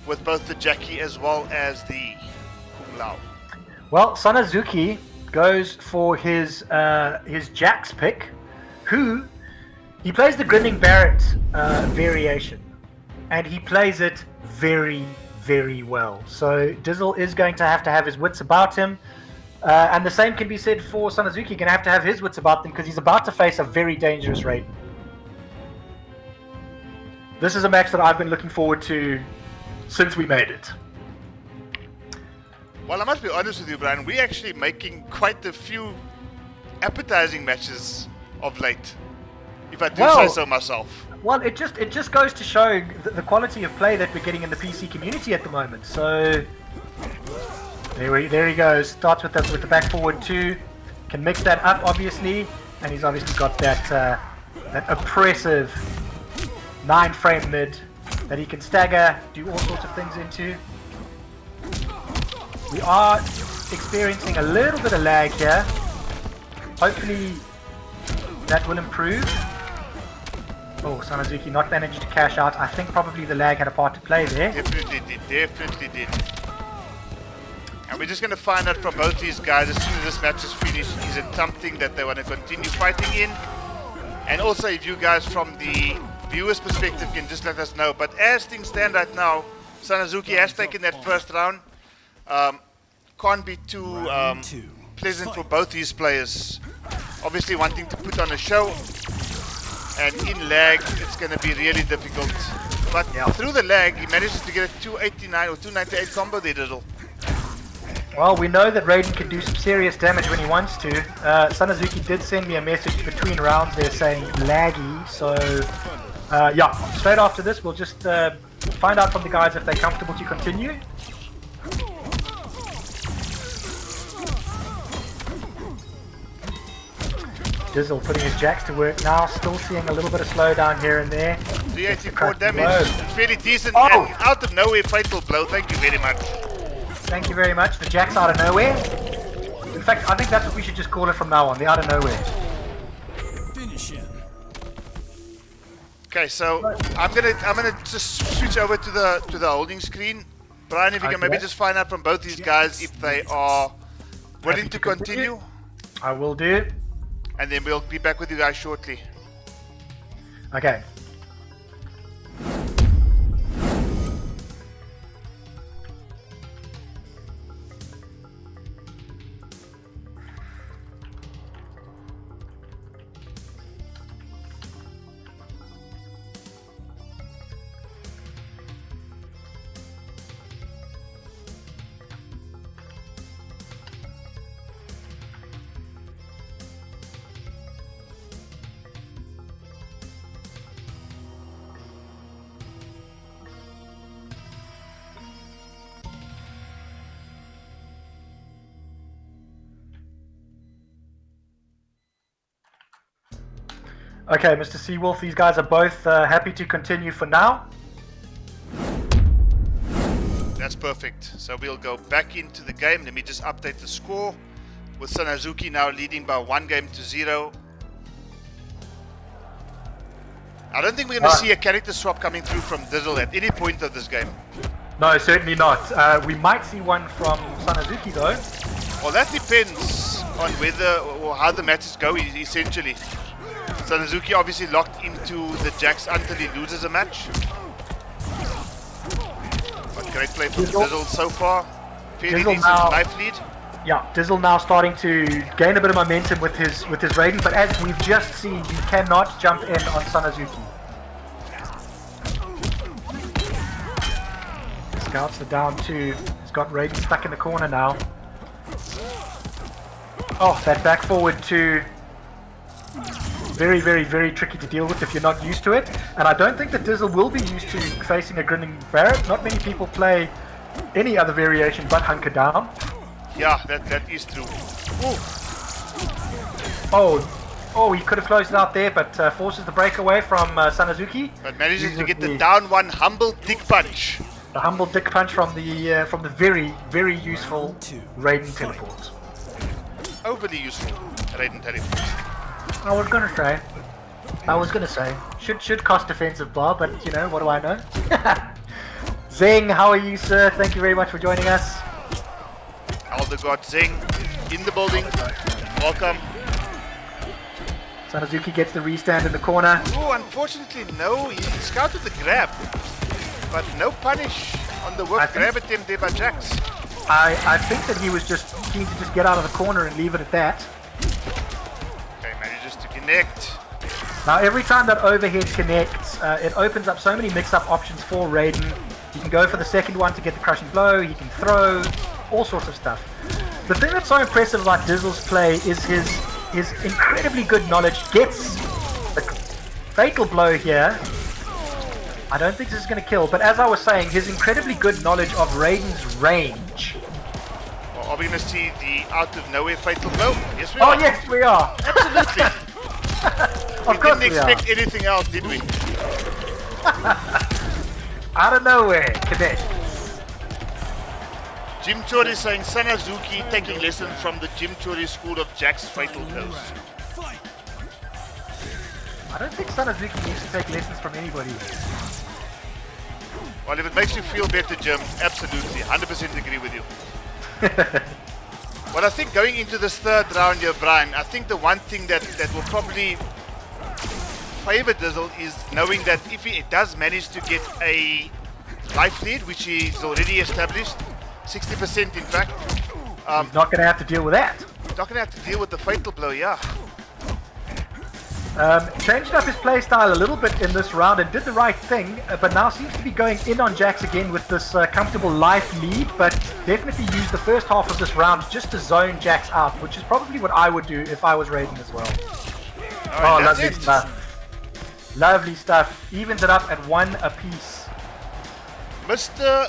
with both the Jackie as well as the Kung Lao. Well, Sanazuki goes for his Jax pick, who he plays the Grinning Barrett variation, and he plays it very, very well. So Dizzle is going to have his wits about him, and the same can be said for Sanazuki. Going to have his wits about them because he's about to face a very dangerous Raiden. This is a match that I've been looking forward to since we made it. Well, I must be honest with you, Brian. We're actually making quite a few appetizing matches of late, if I do say so myself. Well, it just goes to show the quality of play that we're getting in the PC community at the moment. So there he goes. Starts with the back forward 2. Can mix that up, obviously, and he's obviously got that oppressive 9-frame mid that he can stagger, do all sorts of things into. We are experiencing a little bit of lag here. Hopefully that will improve. Oh, Sanazuki not managed to cash out. I think probably the lag had a part to play there. Definitely did. And we're just going to find out from both these guys as soon as this match is finished, is it something that they want to continue fighting in? And also, if you guys from the viewer's perspective can just let us know. But as things stand right now, Sanazuki has taken that first round. Can't be too pleasant for both these players. Obviously wanting to put on a show, and in lag it's going to be really difficult. But through the lag he manages to get a 289 or 298 combo there, Dizzle. Well, we know that Raiden can do some serious damage when he wants to. Sanazuki did send me a message between rounds there saying laggy, so yeah, straight after this we'll just find out from the guys if they're comfortable to continue. Dizzle putting his jacks to work now, still seeing a little bit of slowdown here and there. 384 damage, it's fairly decent, Oh. and out of nowhere fatal blow, thank you very much. Thank you very much. The jacks out of nowhere. In fact, I think that's what we should just call it from now on, the out of nowhere. Finish him. Okay, so I'm gonna just switch over to the holding screen. Brian, if you can maybe just find out from both these guys if they are willing to continue, I will do. and then we'll be back with you guys shortly. Okay. Okay, Mr. Seawolf, these guys are both happy to continue for now. That's perfect. So we'll go back into the game. Let me just update the score, with Sanazuki now leading by 1-0. I don't think we're going to see a character swap coming through from Dizzle at any point of this game. No, certainly not. We might see one from Sanazuki though. Well, that depends on whether or how the matches go, essentially. Sanazuki obviously locked into the Jax until he loses a match. But great play from Dizzle so far. Fairly Dizzle decent now- life lead. Yeah, Dizzle now starting to gain a bit of momentum with his Raiden, but as we've just seen, you cannot jump in on Sanazuki. Scouts are down 2. He's got Raiden stuck in the corner now. Oh, that back forward 2. Very, very, very tricky to deal with if you're not used to it. And I don't think that Dizzle will be used to facing a grinning Barrett. Not many people play any other variation but hunker down. Yeah, that is true. Ooh. Oh, he could have closed it out there, but forces the breakaway from Sanazuki. But manages to Uses get the down one humble dick punch. The humble dick punch from the very, very useful Raiden teleport. Overly useful Raiden teleport. I was gonna say. Should cost defensive bar, but you know, what do I know? Zing, how are you, sir? Thank you very much for joining us. Elder God Zing in the building. Welcome. Sanazuki gets the restand in the corner. Oh, unfortunately, no. He scouted the grab, but no punish on the work grab attempt there by Jax. I think that he was just keen to just get out of the corner and leave it at that. Okay, manages to connect. Now every time that overhead connects, it opens up so many mix-up options for Raiden. He can go for the second one to get the crushing blow, he can throw, all sorts of stuff. The thing that's so impressive about Dizzle's play is his incredibly good knowledge. Gets the fatal blow here. I don't think this is going to kill, but as I was saying, his incredibly good knowledge of Raiden's range. Well, are we going to see the out of nowhere fatal blow? Yes, we are. Oh yes, we are. Absolutely. Of course Didn't we are. expect anything else, did we? Out of nowhere, Quebec. Jim Chori saying Sanazuki taking lessons from the Jim Chori school of Jack's fatal blows. Fight. I don't think Sanazuki needs to take lessons from anybody. Well, if it makes you feel better, Jim, absolutely, 100% agree with you. Well, I think going into this third round here, Brian, I think the one thing that will probably favor Dizzle is knowing that if he does manage to get a life lead, which is already established, 60% in fact, He's not going to have to deal with that. he's not going to have to deal with the fatal blow, yeah. Changed up his playstyle a little bit in this round and did the right thing, but now seems to be going in on Jax again with this comfortable life lead, but definitely used the first half of this round just to zone Jax out, which is probably what I would do if I was Raiden as well. All right, that's lovely it. stuff. Lovely stuff. Evens it up at 1 apiece. Mr.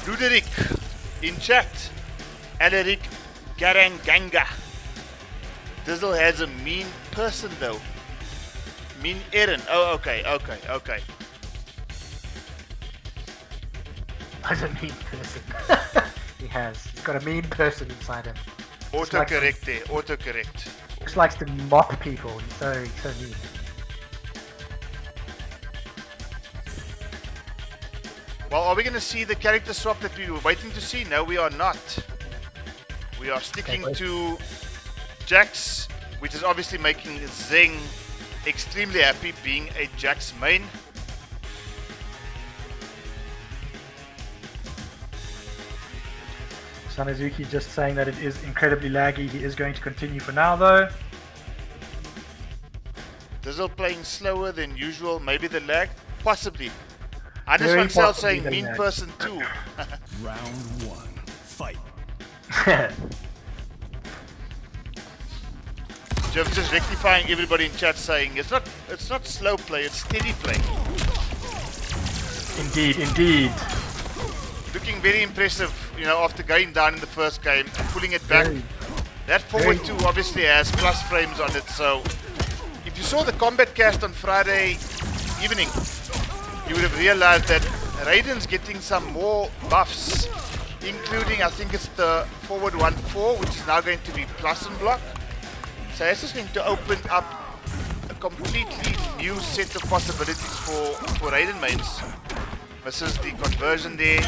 Luderick in chat, Alaric Garanganga. Dizzle has a mean person though. Mean Aaron. Oh, okay. He's a mean person. He has. He's got a mean person inside him. Autocorrect there. Autocorrect. Just likes to mock people. He's so mean. Well, are we going to see the character swap that we were waiting to see? No, we are not. We are sticking Okay, to Jax, which is obviously making Zing extremely happy being a Jax main. Sanazuki just saying that it is incredibly laggy. He is going to continue for now though. Dizzle playing slower than usual. Maybe the lag? Possibly. I just Very myself possibly saying the mean lag. person too. Round 1. Fight. Just rectifying everybody in chat saying it's not slow play, it's steady play. Indeed. Looking very impressive, you know, after going down in the first game and pulling it back. Very. That forward very- 2 obviously has plus frames on it, so if you saw the combat cast on Friday evening, you would have realized that Raiden's getting some more buffs, including I think it's the forward 1-4, which is now going to be plus and block. So this is going to open up a completely new set of possibilities for Raiden mains. Misses the conversion there.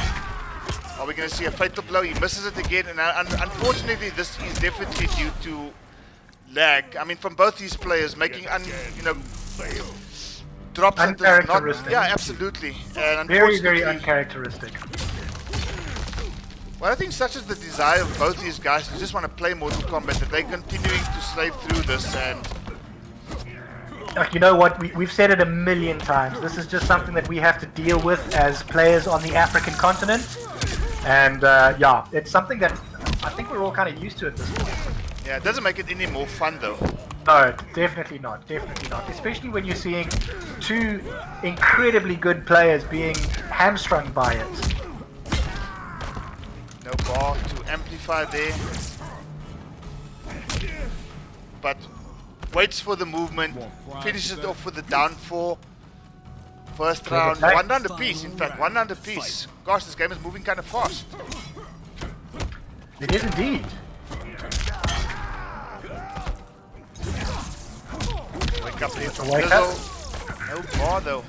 Are we going to see a fatal blow? He misses it again, and unfortunately, this is definitely due to lag. I mean, from both these players making, drops that is not. Uncharacteristic. Yeah, absolutely. And Very, very unfortunately, uncharacteristic. well, I think such is the desire of both these guys to just want to play Mortal Kombat that they're continuing to slave through this. And Like, you know what? We've said it a million times. This is just something that we have to deal with as players on the African continent. And yeah, it's something that I think we're all kind of used to at this point. yeah, it doesn't make it any more fun though. No, definitely not. Definitely not. Especially when you're seeing two incredibly good players being hamstrung by it. No bar to amplify there. But waits for the movement, finishes it off with the down 4. First round, attack. 1 round apiece, in fact, 1 round apiece. Gosh, this game is moving kind of fast. It is indeed. Wake up there from Wake up. Dizzle. No bar though.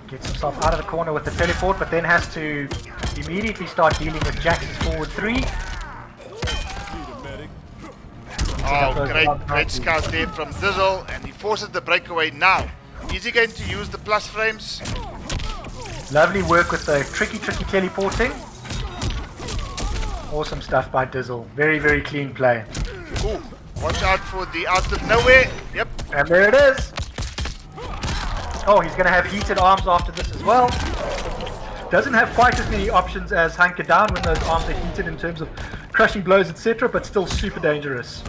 Gets himself out of the corner with the teleport, but then has to immediately start dealing with Jax's forward 3. Oh, great scout there from Dizzle, and he forces the breakaway now. Is he going to use the plus frames? Lovely work with the tricky teleporting. Awesome stuff by Dizzle. Very, very clean play. Ooh, watch out for the out of nowhere. Yep. And there it is. Oh, he's going to have heated arms after this as well. Doesn't have quite as many options as Hunker Down when those arms are heated in terms of crushing blows, etc., but still super dangerous.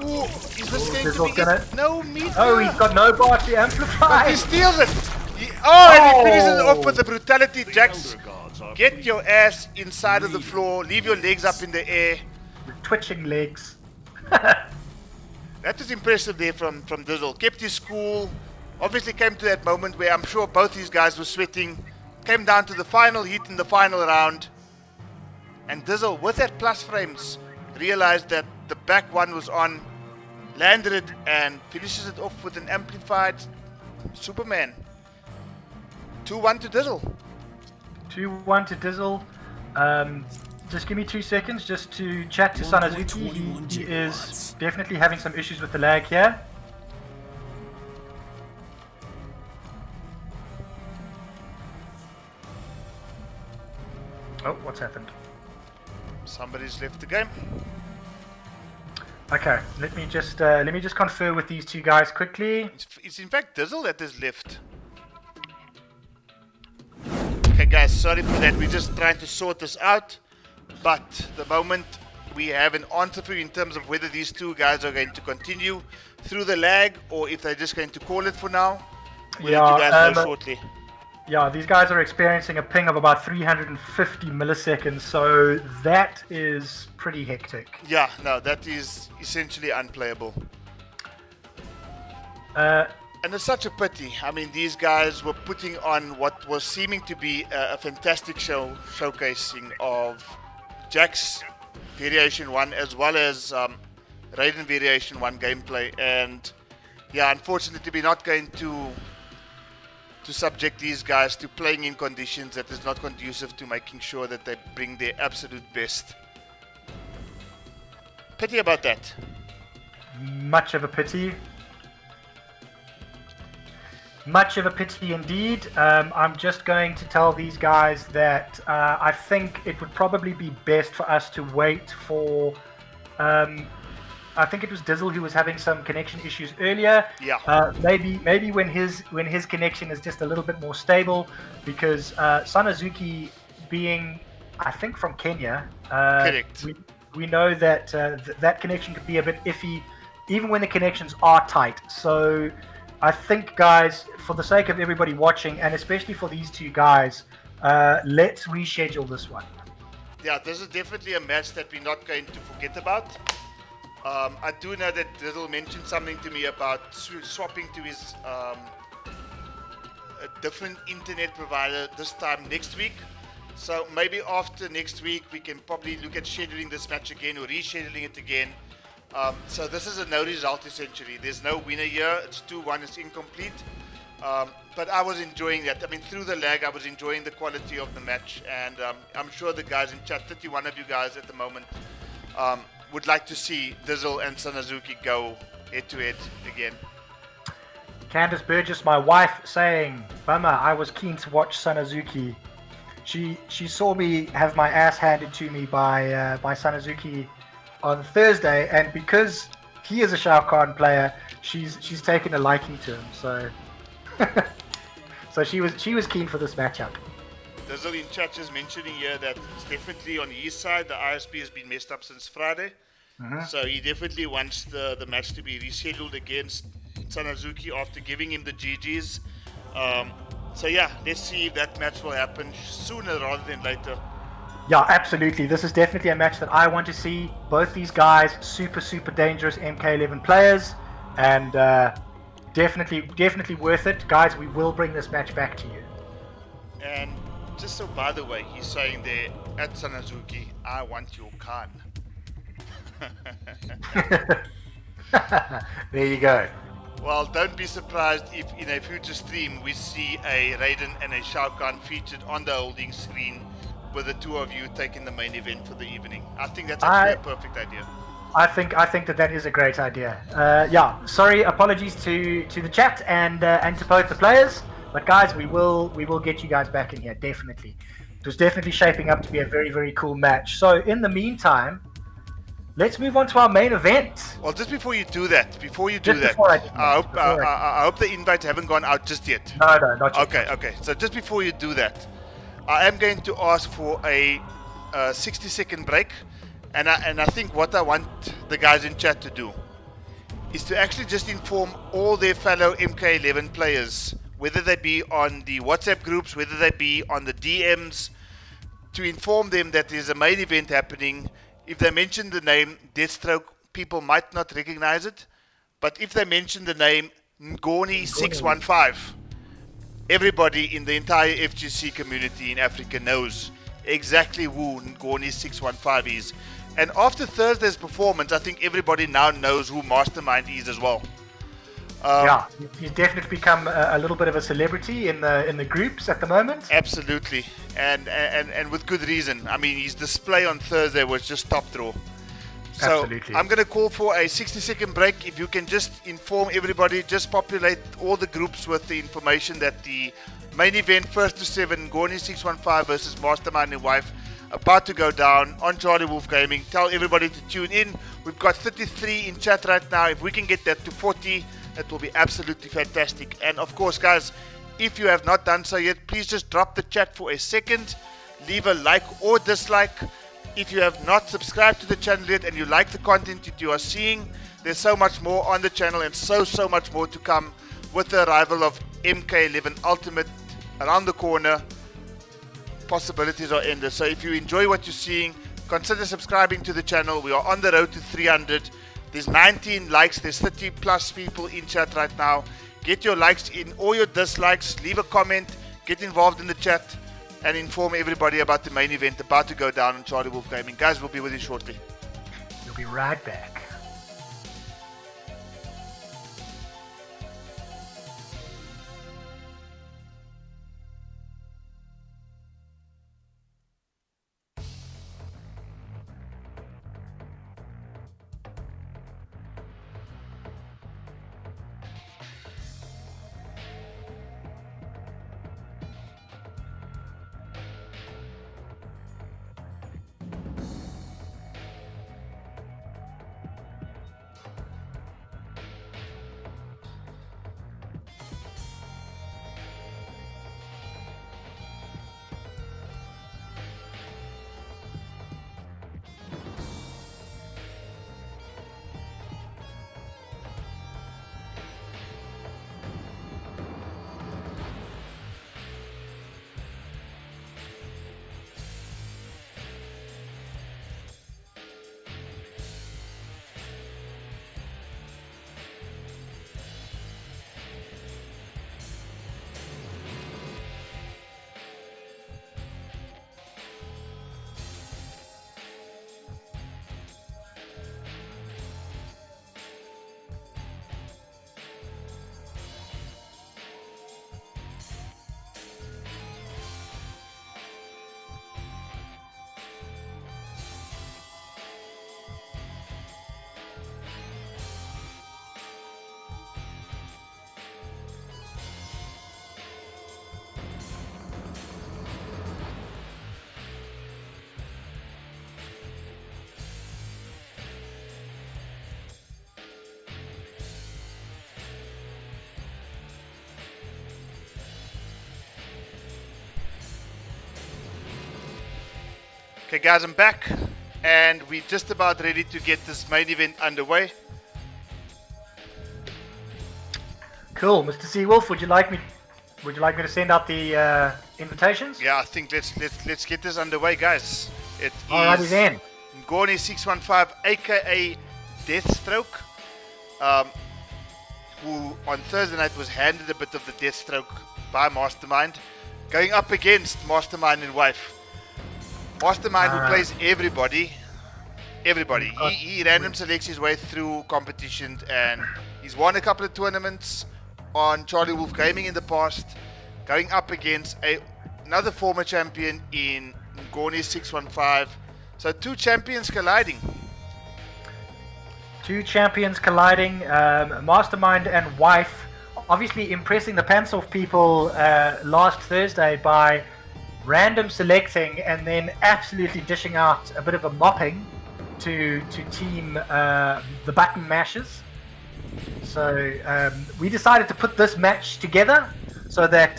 Ooh, is this going Dizzle's to be gonna- no meter? Oh, he's got no bar to But amplify. he steals it. And he finishes it off with the brutality. Jax, get your ass inside of the floor. Leave your legs up in the air. Twitching legs. That was impressive there from Dizzle. Kept his cool. Obviously came to that moment where I'm sure both these guys were sweating. Came down to the final heat in the final round. And Dizzle, with that plus frames, realized that the back one was on. Landed it and finishes it off with an amplified Superman. 2-1 to Dizzle. 2-1 to Dizzle. Just give me 2 seconds just to chat to Sanazuki. He is definitely having some issues with the lag here. Oh, what's happened? Somebody's left the game. Okay, let me just confer with these two guys quickly. It's in fact Dizzle that is left. Okay guys, sorry for that. We're just trying to sort this out. But the moment we have an answer for you in terms of whether these two guys are going to continue through the lag or if they're just going to call it for now, we'll let you guys know shortly. Yeah, these guys are experiencing a ping of about 350 milliseconds, so that is pretty hectic. Yeah, no, that is essentially unplayable. Uh, And it's such a pity. I mean, these guys were putting on what was seeming to be a fantastic showcasing of Jax Variation 1 as well as Raiden Variation 1 gameplay. And yeah, unfortunately, we're not going to subject these guys to playing in conditions that is not conducive to making sure that they bring their absolute best. Pity about that. Much of a pity. Much of a pity indeed. I'm just going to tell these guys that I think it would probably be best for us to wait for... I think it was Dizzle who was having some connection issues earlier. Yeah. Maybe when his connection is just a little bit more stable, because Sanazuki being, I think, from Kenya, Correct. we know that that connection could be a bit iffy, even when the connections are tight. So I think, guys, for the sake of everybody watching, and especially for these two guys, let's reschedule this one. Yeah, this is definitely a match that we're not going to forget about. I do know that Dizzle mentioned something to me about swapping to his a different internet provider this time next week. So maybe after next week we can probably look at scheduling this match again or rescheduling it again. So this is a no result essentially. There's no winner here. It's 2-1. It's incomplete. But I was enjoying that. I mean, through the lag, I was enjoying the quality of the match, and I'm sure the guys in chat, 31 of you guys at the moment, would like to see Dizzle and Sanazuki go head-to-head again. Candice Burgess, my wife, saying, Bummer, I was keen to watch Sanazuki. She saw me have my ass handed to me by Sanazuki on Thursday, and because he is a Shao Kahn player, she's taken a liking to him. So, so she was keen for this matchup. Dizzle in chat is mentioning here that it's definitely on his side. The ISP has been messed up since Friday, so he definitely wants the match to be rescheduled against Sanazuki after giving him the GGs. So yeah, let's see if that match will happen sooner rather than later. Yeah, absolutely. This is definitely a match that I want to see. Both these guys, super dangerous MK11 players, and definitely worth it. Guys, we will bring this match back to you. And just so by the way, he's saying there at Sanazuki, I want your Khan. There you go. Well, don't be surprised if in a future stream we see a Raiden and a Shao Kahn featured on the holding screen with the two of you taking the main event for the evening. I think that's actually a perfect idea. I think that is a great idea. Yeah, sorry, apologies to the chat and to both the players, but guys, we will get you guys back in here, definitely. It was definitely shaping up to be a very cool match. So in the meantime, let's move on to our main event. Well, just before you do that, I hope the invites haven't gone out just yet. No, not yet. Okay. So just before you do that, I am going to ask for a 60-second break, and I think what I want the guys in chat to do is to actually just inform all their fellow MK11 players, whether they be on the WhatsApp groups, whether they be on the DMs, to inform them that there's a main event happening. If they mention the name Deathstroke, people might not recognize it. But if they mention the name Ngoni 615, everybody in the entire FGC community in Africa knows exactly who Ngoni 615 is. And after Thursday's performance, I think everybody now knows who Mastermind is as well. Yeah, he's definitely become a little bit of a celebrity in the groups at the moment. Absolutely, and with good reason. I mean, his display on Thursday was just top draw. So Absolutely. I'm going to call for a 60-second break. If you can just inform everybody, just populate all the groups with the information that the main event, 1st to 7, Ngoni 615 versus Mastermind and Wife, about to go down on Charlie Wolf Gaming. Tell everybody to tune in. We've got 33 in chat right now. If we can get that to 40, that will be absolutely fantastic. And of course, guys, if you have not done so yet, please just drop the chat for a second. Leave a like or dislike. If you have not subscribed to the channel yet and you like the content that you are seeing, there's so much more on the channel and so much more to come with the arrival of MK11 Ultimate around the corner. Possibilities are endless. So if you enjoy what you're seeing, consider subscribing to the channel. We are on the road to 300. There's 19 likes. There's 30 plus people in chat right now. Get your likes in or your dislikes. Leave a comment. Get involved in the chat and inform everybody about the main event about to go down on Charlie Wolf Gaming. Guys, we'll be with you shortly. We'll be right back. Okay, guys, I'm back, and we're just about ready to get this main event underway. Cool, Mr. Seawolf. Would you like me to send out the invitations? Yeah, I think let's get this underway, guys. It Alrighty is then. Ngoni 615, aka Deathstroke, who on Thursday night was handed a bit of the Deathstroke by Mastermind, going up against Mastermind and Wife. Mastermind who plays everybody. He random selects his way through competitions, and he's won a couple of tournaments on Charlie Wolf Gaming in the past, going up against another former champion in Ngoni 615. So two champions colliding. Mastermind and Wife obviously impressing the pants off people last Thursday by random selecting and then absolutely dishing out a bit of a mopping to team the button mashers. So we decided to put this match together so that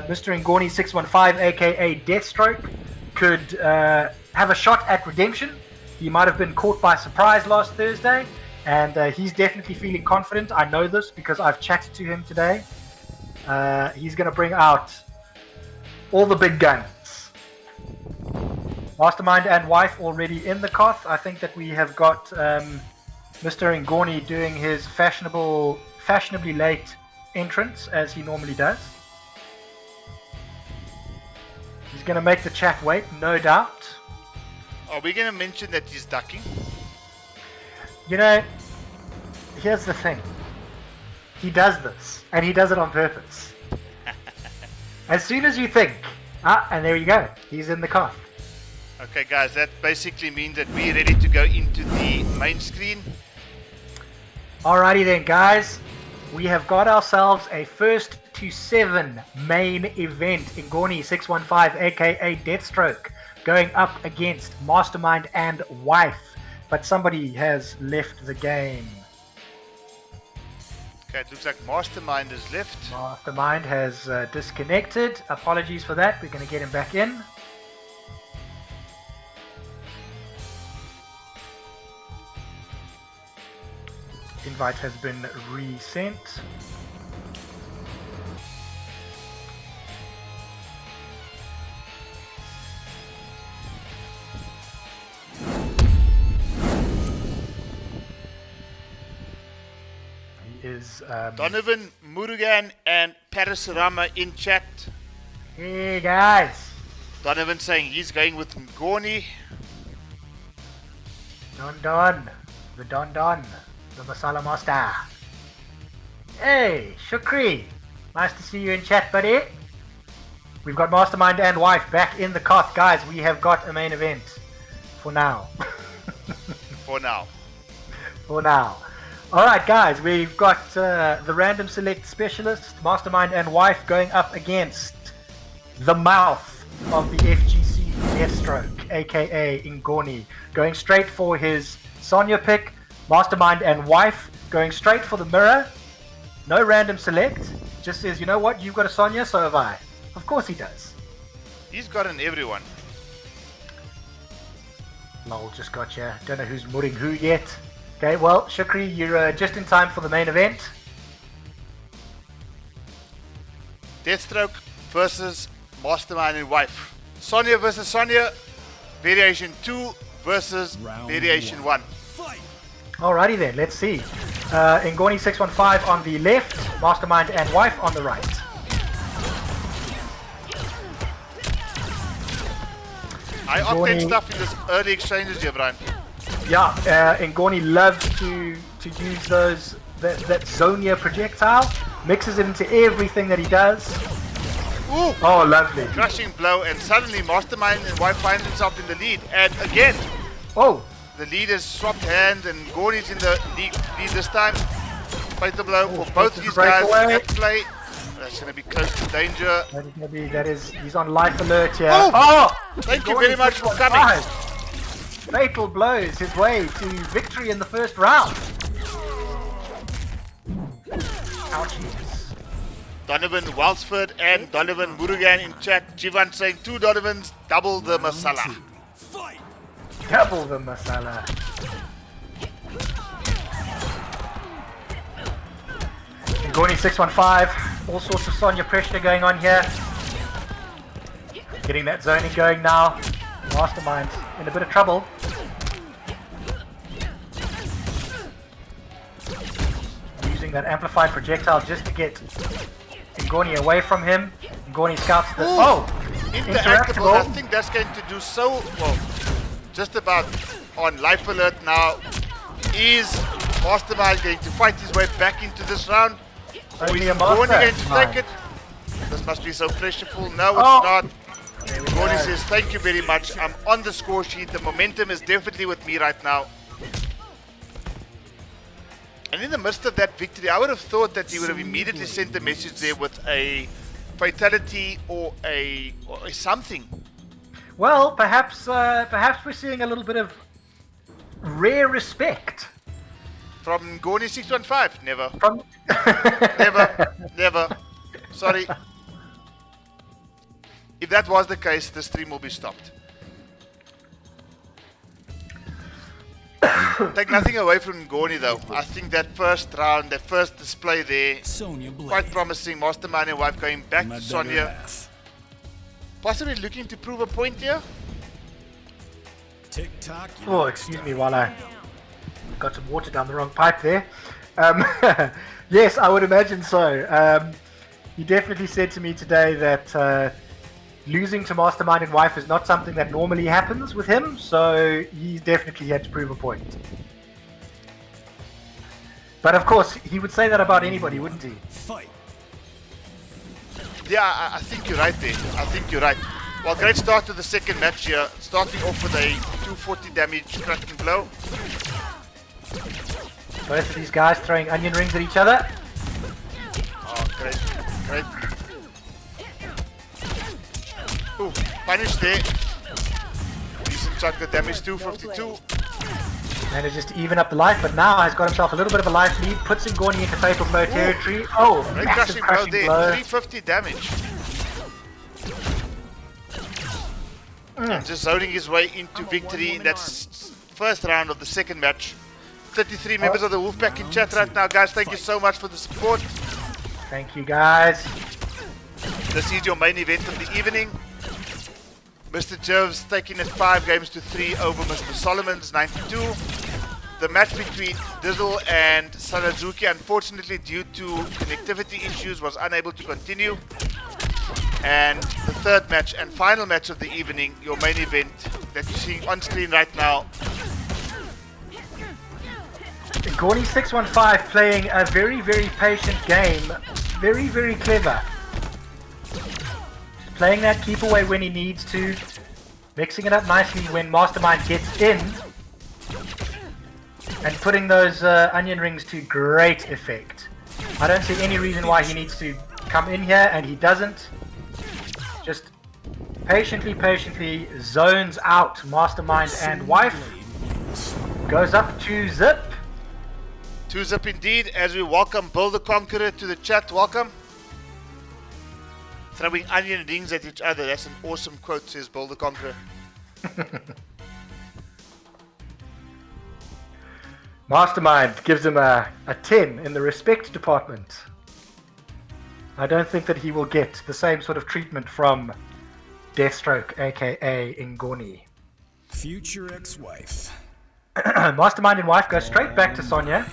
Mr. Ngoni 615, aka Deathstroke, could have a shot at redemption. He might have been caught by surprise last Thursday, and he's definitely feeling confident. I know this because I've chatted to him today. He's going to bring out all the big guns. Mastermind and Wife already in the Koth. I think that we have got Mr. Ngoni doing his fashionably late entrance as he normally does. He's going to make the chat wait, no doubt. Are we going to mention that he's ducking? You know, here's the thing. He does this, and he does it on purpose. As soon as you think, and there you go, he's in the Koth. Okay, guys, that basically means that we're ready to go into the main screen. Alrighty then, guys. We have got ourselves a first to 7 main event. Ngoni 615, aka Deathstroke, going up against Mastermind and Wife. But somebody has left the game. Okay, it looks like Mastermind is left. Mastermind has disconnected. Apologies for that. We're going to get him back in. Invite has been resent. He is Donovan, Murugan, and Parasurama in chat. Hey guys, Donovan saying he's going with Ngoni. Don, the Don, the Masala Master. Hey, Shukri, nice to see you in chat, buddy. We've got Mastermind and Wife back in the Koth. Guys, we have got a main event. For now. For now. For now. Alright guys, we've got the random select specialist, Mastermind and Wife, going up against the mouth of the FGC Deathstroke, aka Ngoni, going straight for his Sonya pick. Mastermind and Wife going straight for the mirror. No random select. Just says, you know what, you've got a Sonya, so have I. Of course he does. He's gotten everyone. Lol, just got you. Don't know who's mudding who yet. Okay, well, Shukri, you're just in time for the main event. Deathstroke versus Mastermind and Wife. Sonya versus Sonya. Variation 2 versus Round Variation 1. Fight! Alrighty then, let's see. Ngoni 615 on the left, Mastermind and Wife on the right. I update stuff in this early exchanges here, Brian. Yeah, Ngoni loves to use that Zonia projectile, mixes it into everything that he does. Ooh! Oh, lovely. Crushing blow, and suddenly Mastermind and Wife finds himself in the lead. And again, Oh, the lead has swapped hands, and Ngoni's in the lead this time. Fatal blow for both these guys at play. That's going to be close to danger. he's on life alert here. Oh! Thank you very much for coming. Fatal blows his way to victory in the first round. Ouchies. Donovan Walsford and Donovan Murugan in chat. Jivan saying 2 Donovans, double the masala. Fight! Double the masala. Ngoni 615. All sorts of Sonya pressure going on here. Getting that zoning going now. Mastermind in a bit of trouble. Using that amplified projectile just to get Ngoni away from him. Ngoni scouts the... Oh! Interactable. I think that's going to do so well. Just about on life alert now. Is Mastermind going to fight his way back into this round? Or Only is a Ngoni master. going to take it? This must be so pressureful. No, it's not. Ngoni says, thank you very much. I'm on the score sheet. The momentum is definitely with me right now. And in the midst of that victory, I would have thought that he would have immediately sent a message there with a fatality or a something. Well, perhaps we're seeing a little bit of rare respect From Ngoni 615, never. from. Never. Sorry. If that was the case, the stream will be stopped. Take nothing away from Ngoni though. I think that first round, that first display there, Sonya Blade. quite promising. Mastermind and wife going back My to better Sonya. half. Possibly looking to prove a point here. Tick tock. Oh, excuse me while I got some water down the wrong pipe there. Yes, I would imagine so. He definitely said to me today that losing to Mastermind and wife is not something that normally happens with him, so he definitely had to prove a point. But of course, he would say that about anybody, wouldn't he? Fight. Yeah, I think you're right there. I think you're right. Well, great start to the second match here. Starting off with a 240 damage cracking blow. Both of these guys throwing onion rings at each other. Oh, great. Great. Ooh, punish there. Decent chunk of damage, 252. Managed to even up the life, but now has got himself a little bit of a life lead. Puts Ngoni into fatal blow territory. Oh, Great massive crushing blow there, blow. 350 damage. And just zoning his way into victory in that first round of the second match. 33 members of the Wolfpack in chat right now, guys. Thank you so much for the support. Thank you, guys. This is your main event of the evening. Mr. Jervs taking it 5 games to 3 over Mr. Solomon's 92. The match between Dizzle and Sanazuki, unfortunately due to connectivity issues, was unable to continue. And the third match and final match of the evening, your main event that you're seeing on screen right now. Ngoni 615 playing a very, very patient game. Very, very clever. Playing that keep away when he needs to. Mixing it up nicely when Mastermind gets in. And putting those onion rings to great effect. I don't see any reason why he needs to come in here, and he doesn't. Just patiently zones out Mastermind and wife. Goes up to Zip. 2-zip indeed, as we welcome Bill the Conqueror to the chat. Welcome. Throwing onion rings at each other. That's an awesome quote, says Bill the Conqueror. Mastermind gives him a 10 in the respect department. I don't think that he will get the same sort of treatment from Deathstroke, aka Ngoni. Future ex-wife. Mastermind and wife go straight back to Sonya.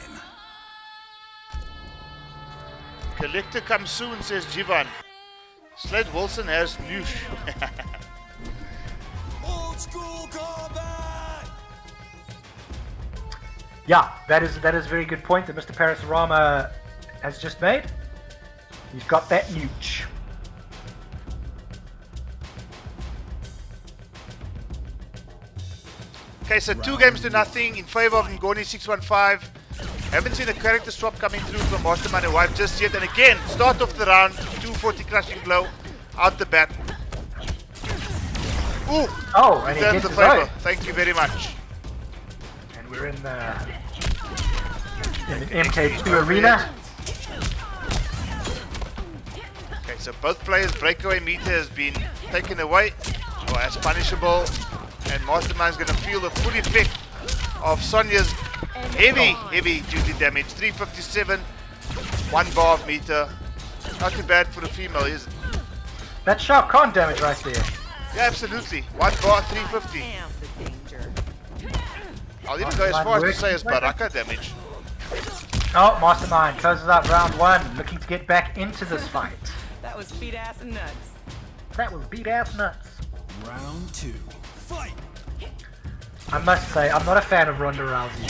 Collector comes soon, says Jivan. Sled Wilson has Noosh. Old school combat. Yeah, that is a very good point that Mr. Parasurama has just made. He's got that nooch. Okay, so 2 games to nothing in favor of Ngoni 615. Haven't seen a character swap coming through from Mastermind and wife just yet. And again, start off the round, 240 crushing blow out the bat. Ooh! Oh, and he Returns gets the his favor. own. Thank you very much. And we're in the MK2 arena. Okay, so both players' breakaway meter has been taken away. Or as punishable. and Mastermind's going to feel the full effect of Sonya's heavy duty damage. 357, 1 bar of meter. Not too bad for a female, is it? That's sharp con damage right there. Yeah, absolutely. 1 bar, 350. Am the danger. I'll even go as far as to say as Baraka damage. Oh, Mastermind closes out round 1, looking to get back into this fight. That was beat ass and nuts. That was beat ass nuts. Round 2. Fight! I must say, I'm not a fan of Ronda Rousey.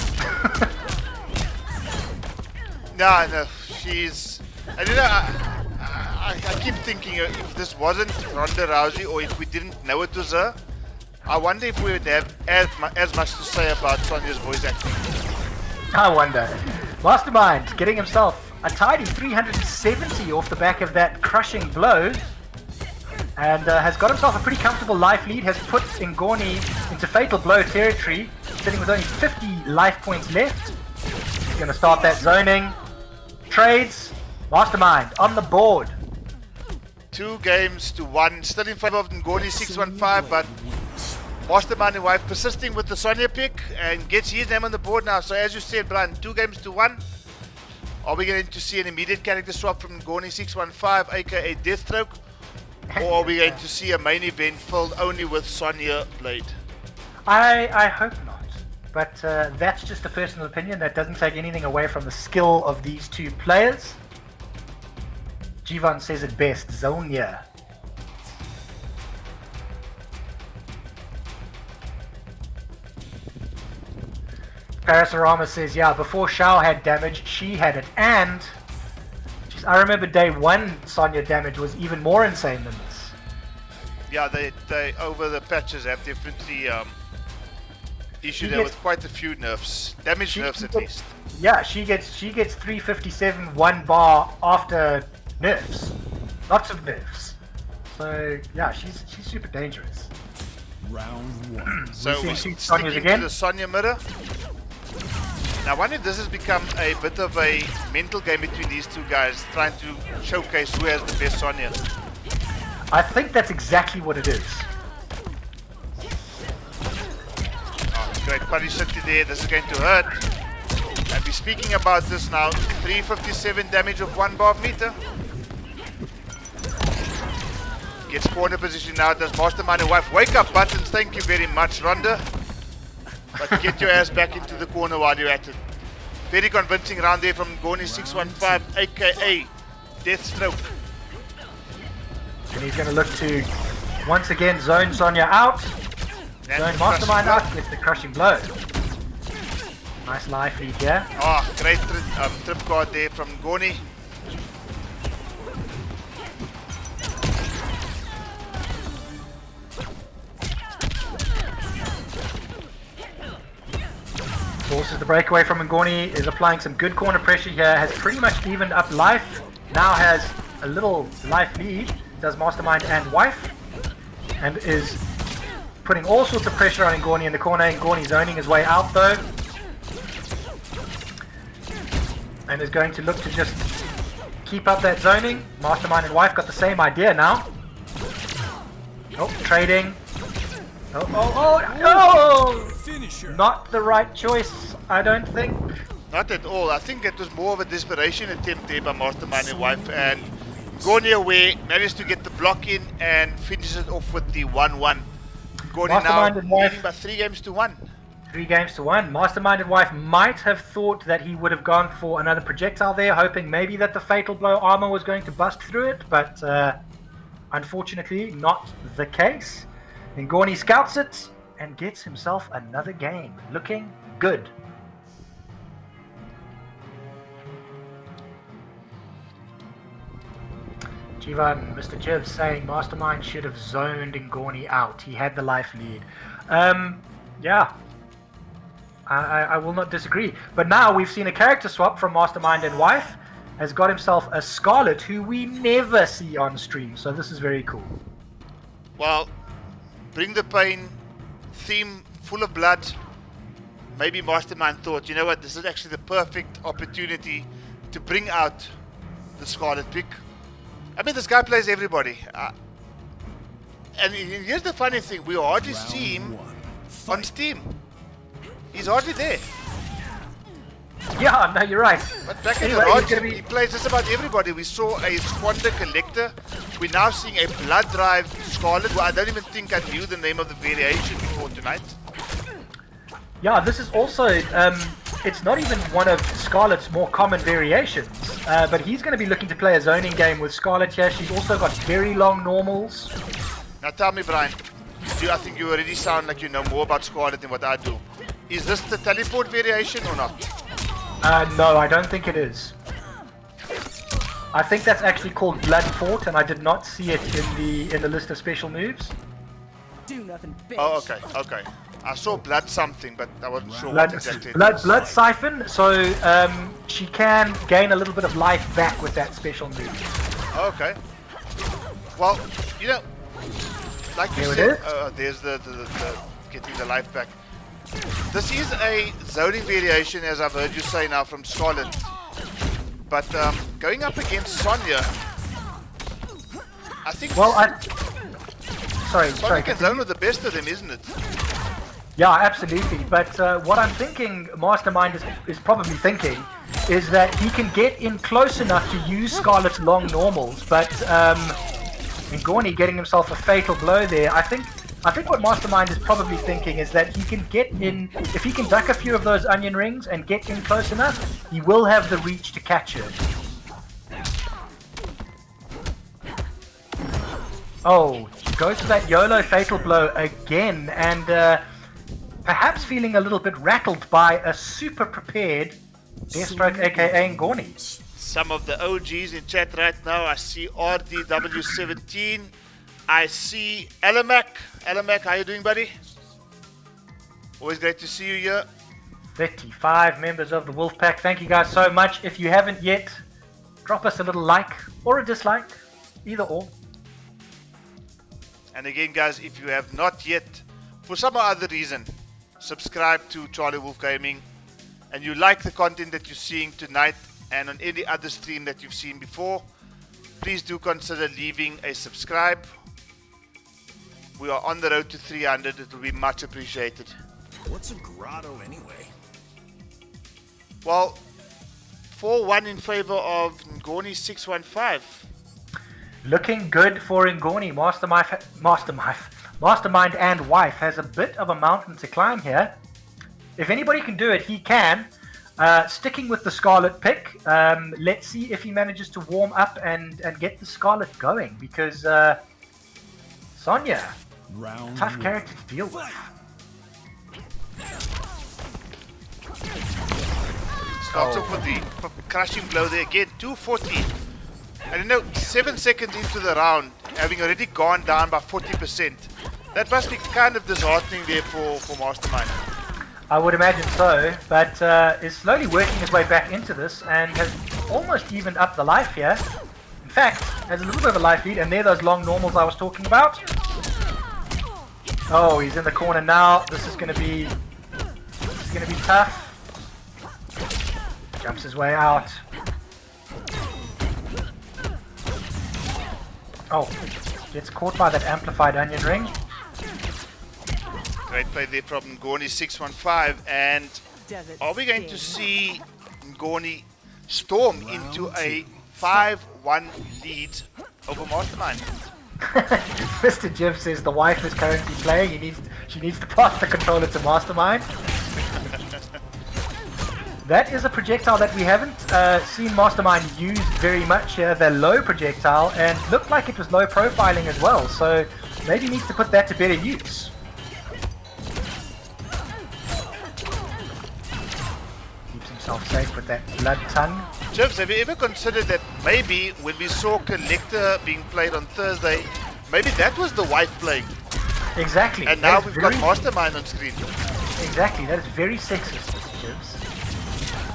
No, she's... I don't know, I keep thinking if this wasn't Ronda Rousey or if we didn't know it was her, I wonder if we would have as much to say about Sonya's voice acting. I wonder. Mastermind getting himself a tidy 370 off the back of that crushing blow. And has got himself a pretty comfortable life lead, has put Ngoni into fatal blow territory, sitting with only 50 life points left. He's going to start that zoning. Trades, Mastermind on the board. 2 games to 1, still in favor of Ngoni 615, but Mastermind and wife persisting with the Sonya pick and gets his name on the board now. So as you said, Brian, 2 games to 1. Are we going to see an immediate character swap from Ngoni 615, aka Deathstroke? Or are we going to see a main event filled only with Sonya Blade? I hope not. But that's just a personal opinion. That doesn't take anything away from the skill of these 2 players. Jivan says it best, Zonia. Parasarama says, yeah, before Shao had damage, she had it. And I remember day 1 Sonya damage was even more insane than this. Yeah, they over the patches have definitely issued her with quite a few nerfs. Damage nerfs at least. Yeah, she gets 357 1 bar after nerfs. Lots of nerfs. So yeah, she's super dangerous. Round 1. So we're sticking sticking to the Sonya mirror. Now, I wonder if this has become a bit of a mental game between these 2 guys, trying to showcase who has the best Sonya. I think that's exactly what it is. Oh, great punish city there. This is going to hurt. And we're speaking about this now. 357 damage of 1 bar of meter. Gets corner position now. Does Mastermind and wife wake up buttons? Thank you very much, Ronda. But get your ass back into the corner while you're at it. Very convincing round there from Ngoni 615, aka Deathstroke. And he's going to look to once again zone Sonya out. And Zone Mastermind out, gets the crushing blow. Nice life lead here. Oh, great trip card there from Ngoni. Forces the breakaway from Ngoni, is applying some good corner pressure here, has pretty much evened up life, now has a little life lead, does Mastermind and wife, and is putting all sorts of pressure on Ngoni in the corner. Ngoni zoning his way out though, and is going to look to just keep up that zoning. Mastermind and wife got the same idea now. Oh, trading. Oh, Finisher. not the right choice, I don't think. Not at all. I think it was more of a desperation attempt there by Mastermind and wife, and Ngoni away managed to get the block in and finish it off with the 1-1. Ngoni now Mastermind and wife. leading by 3 games to 1. 3 games to 1. Mastermind and wife might have thought that he would have gone for another projectile there, hoping maybe that the fatal blow armor was going to bust through it, but unfortunately not the case. Ngoni scouts it and gets himself another game. Looking good. Jivan, Mr. Jiv saying Mastermind should have zoned Ngoni out. He had the life lead. Yeah. I will not disagree. But now we've seen a character swap from Mastermind and wife. Has got himself a Scarlet who we never see on stream. So this is very cool. Well, Bring the Pain theme full of blood. Maybe Mastermind thought, you know what, this is actually the perfect opportunity to bring out the Scarlet pick. I mean, this guy plays everybody. And here's the funny thing, we hardly see him on Steam. He's hardly there. Yeah, no, you're right. But back in Anyway, the he's lodge, gonna be- he plays just about everybody. We saw a Squander Collector. We're now seeing a Blood Drive Scarlet. Well, I don't even think I knew the name of the variation before tonight. Yeah, this is also, it's not even one of Scarlet's more common variations, but he's going to be looking to play a zoning game with Scarlet here. She's also got very long normals. Now tell me, Brian, I think you already sound like you know more about Scarlet than what I do. Is this the teleport variation or not? No, I don't think it is. I think that's actually called Blood Fort, and I did not see it in the list of special moves. Do nothing, bitch. Oh, okay. I saw blood something, but I wasn't sure Blood, what exactly it was. blood Siphon, so she can gain a little bit of life back with that special move. Okay. Well, you know, like you There it said, there's the getting the life back. This is a zoning variation, as I've heard you say now from Scarlet. But going up against Sonya, I think Sorry. Sonya can zone with the best of them, isn't it? Yeah, absolutely. But what I'm thinking Mastermind is probably thinking is that he can get in close enough to use Scarlet's long normals, but Ngorni getting himself a fatal blow there. I think what Mastermind is probably thinking is that he can get in, if he can duck a few of those onion rings and get in close enough, he will have the reach to catch her. Oh, goes for that YOLO fatal blow again, and perhaps feeling a little bit rattled by a super prepared Deathstroke, aka Ngorni. Some of the OGs in chat right now. I see RDW17. I see Alamak. Alamak, how you doing, buddy? Always great to see you here. 35 members of the Wolfpack. Thank you guys so much. If you haven't yet, drop us a little like or a dislike, either or. And again, guys, if you have not yet, for some other reason, subscribe to Charlie Wolf Gaming, and you like the content that you're seeing tonight and on any other stream that you've seen before, please do consider leaving a subscribe. We are on the road to 300. It will be much appreciated. What's a grotto anyway? Well, 4-1 in favor of Ngorni 615. Looking good for Ngorni. Mastermind and wife has a bit of a mountain to climb here. If anybody can do it, he can. Sticking with the Scarlet pick, let's see if he manages to warm up and get the Scarlet going, because Sonya, Round tough one. character to deal with. Starts off with the crushing blow there again. 240. I don't know, 7 seconds into the round, having already gone down by 40%. That must be kind of disheartening there for Mastermind. I would imagine so, but is slowly working his way back into this and has almost evened up the life here. In fact, has a little bit of a life lead, and there are those long normals I was talking about. Oh, he's in the corner now. This is going to be tough. Jumps his way out. Oh, gets caught by that amplified onion ring. Great play there from Ngorni 615, and Does it are we going to sting? see Ngorni storm into a 5-1 lead over Mastermind? Mr. Jiv says the wife is currently playing. She needs to pass the controller to Mastermind. That is a projectile that we haven't seen Mastermind use very much here. The low projectile, and looked like it was low profiling as well. So maybe needs to put that to better use. Keeps himself safe with that blood tongue. Jibs, have you ever considered that maybe when we saw Collector being played on Thursday, maybe that was the wife playing, Exactly. and That now is we've very- got Mastermind on screen? Exactly. That is very sexist, Mr. Jivs.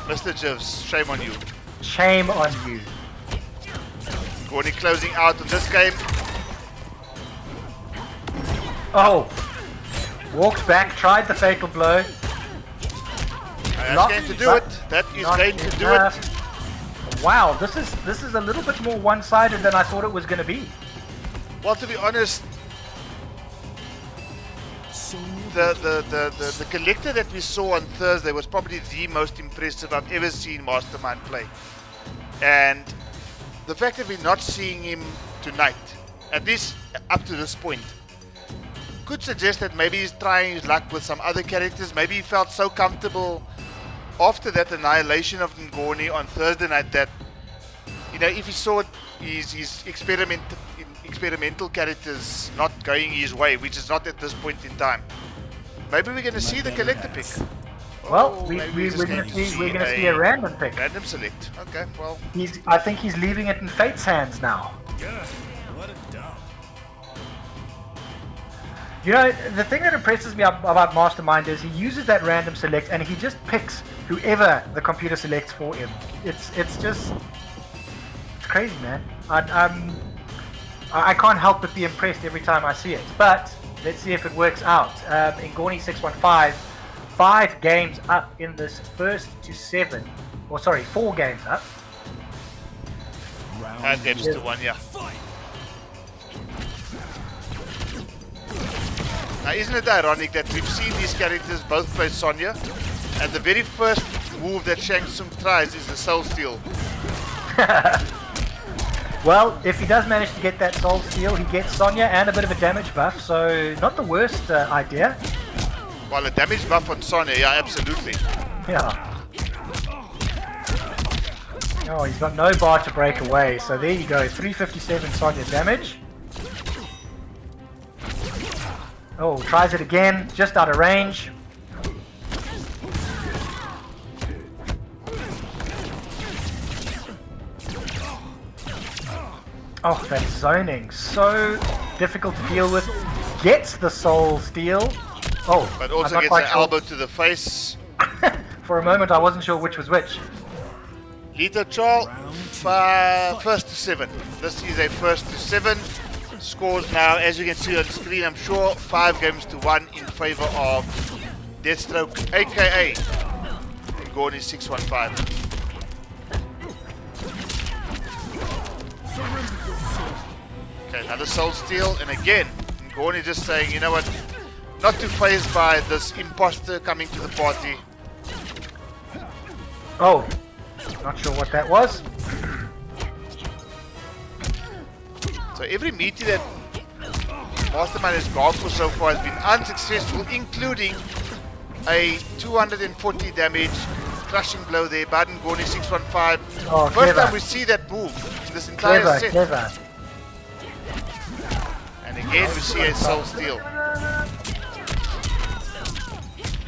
Mr. Jivs, shame on you. Shame on you. Ngorni closing out on this game. Oh, walks back, tried the fatal blow. That's Not- going to do not- it. That is Not going to do enough. it. Wow, this is a little bit more one-sided than I thought it was going to be. Well, to be honest, Sonya the collector that we saw on Thursday was probably the most impressive I've ever seen Mastermind play. And the fact that we're not seeing him tonight, at least up to this point, could suggest that maybe he's trying his luck with some other characters. Maybe he felt so comfortable after that annihilation of Ngoni on Thursday night that, you know, if he saw his experimental characters not going his way, which is not at this point in time, maybe we're going to see the collector pick. Well, Maybe we're going to see a random pick. Random select. Okay, well. I think he's leaving it in Fate's hands now. Yeah, what a dump. You know, the thing that impresses me about Mastermind is he uses that random select and he just picks whoever the computer selects for him. It's crazy, man. I can't help but be impressed every time I see it. But let's see if it works out. Ngoni 615, 5 games up in this first to 7, or sorry, 4 games up. 5 games to 1, yeah. Now, isn't it ironic that we've seen these characters both play Sonya, and the very first move that Shang Tsung tries is the Soul Steal? Well, if he does manage to get that Soul Steal, he gets Sonya and a bit of a damage buff, so not the worst idea. Well, a damage buff on Sonya, yeah, absolutely. Yeah. Oh, he's got no bar to break away, so there you go, 357 Sonya damage. Oh, tries it again, just out of range. Oh, that zoning, so difficult to deal with. Gets the Soul Steal. Oh, But also I'm not gets quite an sure. elbow to the face. For a moment, I wasn't sure which was which. Lito Chol, first to 7. This is a first to 7. Scores now, as you can see on screen, I'm sure 5 games to 1 in favor of Deathstroke, aka Ngoni 615. Okay, another Soul Steal, and again, Ngoni just saying, you know what, not too fazed by this imposter coming to the party. Oh, not sure what that was. So every meeting that Mastermind has gone for so far has been unsuccessful, including a 240 damage crushing blow there by Ngoni 615. Oh, First clever. time we see that move in this entire Clever, set. clever. And again we see a Soul Steal.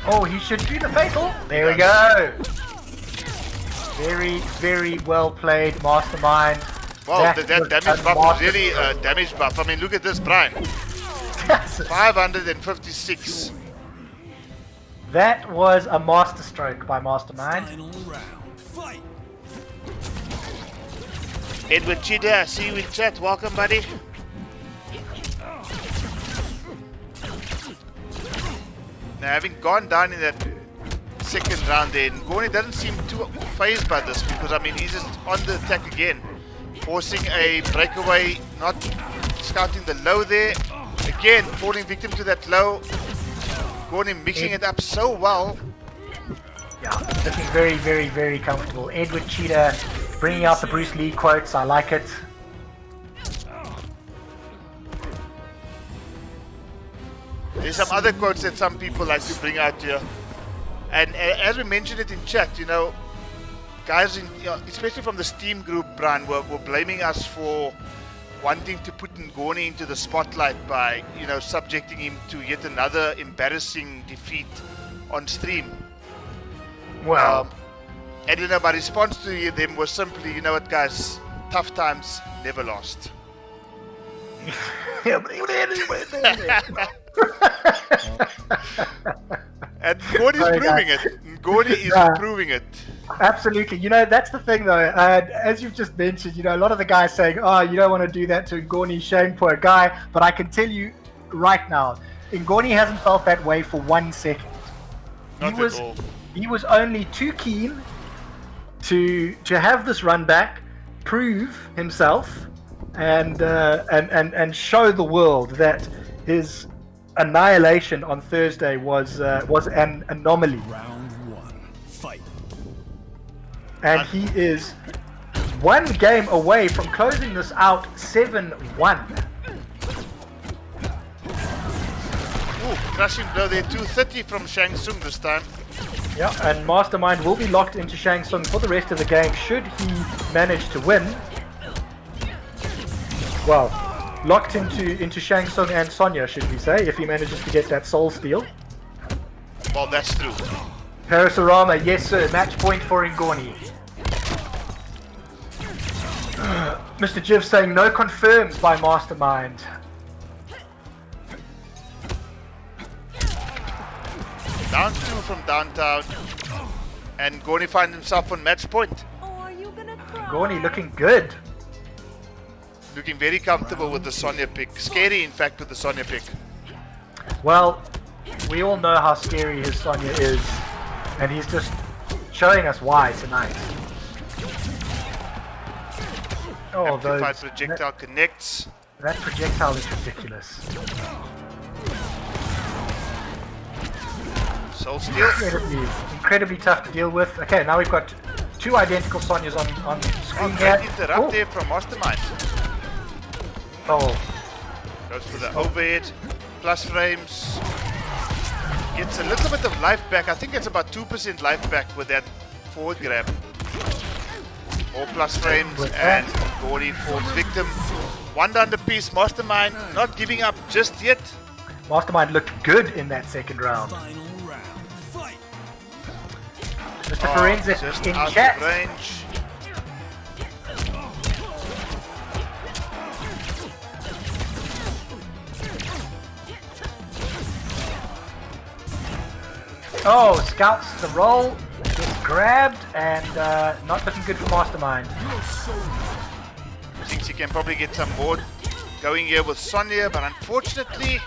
Oh, he should do the fatal. There we go. Very, very well played, Mastermind. Wow, that was damage a buff was really a masterstroke. damage buff. I mean, look at this, Brian. 556. That was a masterstroke by Mastermind. Final round. Fight. Edward Chida, I see you in chat. Welcome, buddy. Now, having gone down in that second round there, Ngoni doesn't seem too phased by this because, I mean, he's just on the attack again. Forcing a breakaway, not scouting the low there. Again, falling victim to that low. Ngoni mixing it up so well. Yeah, looking very, very, very comfortable. Edward Cheetah bringing out the Bruce Lee quotes. I like it. There's some other quotes that some people like to bring out here. And as we mentioned it in chat, you know, guys, especially from the Steam group, Brian, were blaming us for wanting to put Ngoni into the spotlight by, you know, subjecting him to yet another embarrassing defeat on stream. Well, And you know, my response to them was simply, you know what, guys, tough times never last. And Ngoni is Sorry, proving guys. it. Ngoni is proving it. Absolutely. You know, that's the thing, though. As you've just mentioned, you know, a lot of the guys saying, oh, you don't want to do that to Ngoni, shame, poor guy. But I can tell you right now, Ngoni hasn't felt that way for 1 second. Not at all. He was only too keen to have this run back, prove himself, and show the world that his annihilation on Thursday was an anomaly, Round one. Fight. and he is one game away from closing this out 7-1. Ooh, crushing blow there. 230 from Shang Tsung this time. Yeah, and Mastermind will be locked into Shang Tsung for the rest of the game should he manage to win. Well, locked into Shang Tsung and Sonya, should we say, if he manages to get that soul steal. Well, that's true. Parasurama, yes sir, match point for Ngoni. Mr. Jiv saying no confirms by Mastermind. Down 2 from downtown. And Goni finds himself on match point. Ngoni looking good. Looking very comfortable with the Sonya pick. Scary, in fact, with the Sonya pick. Well, we all know how scary his Sonya is, and he's just showing us why tonight. Oh, Amplified projectile connects. that projectile is ridiculous. Soul steal. Incredibly tough to deal with. Okay, now we've got two identical Sonyas on screen Oh, here. great interrupt there from Mastermind. Oh, Goes for the overhead. Plus frames. Gets a little bit of life back. I think it's about 2% life back with that forward grab. All plus frames and Gordy falls victim. One down the piece. Mastermind not giving up just yet. Mastermind looked good in that second round. Final round. Fight. Mr. Oh, Forensic just in out chat. of range. Oh, scouts the roll, gets grabbed, and not looking good for Mastermind. Thinks he can probably get some more going here with Sonya, but unfortunately,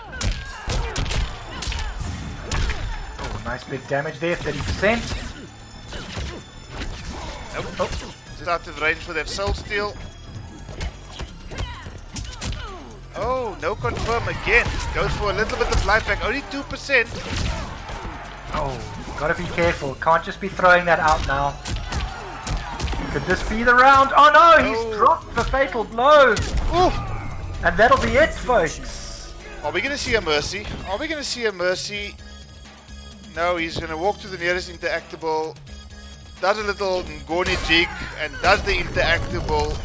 Oh, nice big damage there, 30%. nope. Just out of range for that soul steal. Oh, no confirm again. Goes for a little bit of life back, only 2%. Oh, gotta be careful. Can't just be throwing that out now. Could this be the round? Oh no, he's Oh. dropped the fatal blow. Ooh. And that'll be it, folks. Are we going to see a mercy? Are we going to see a mercy? No, he's going to walk to the nearest interactable, does a little Ngoni jig, and does the interactable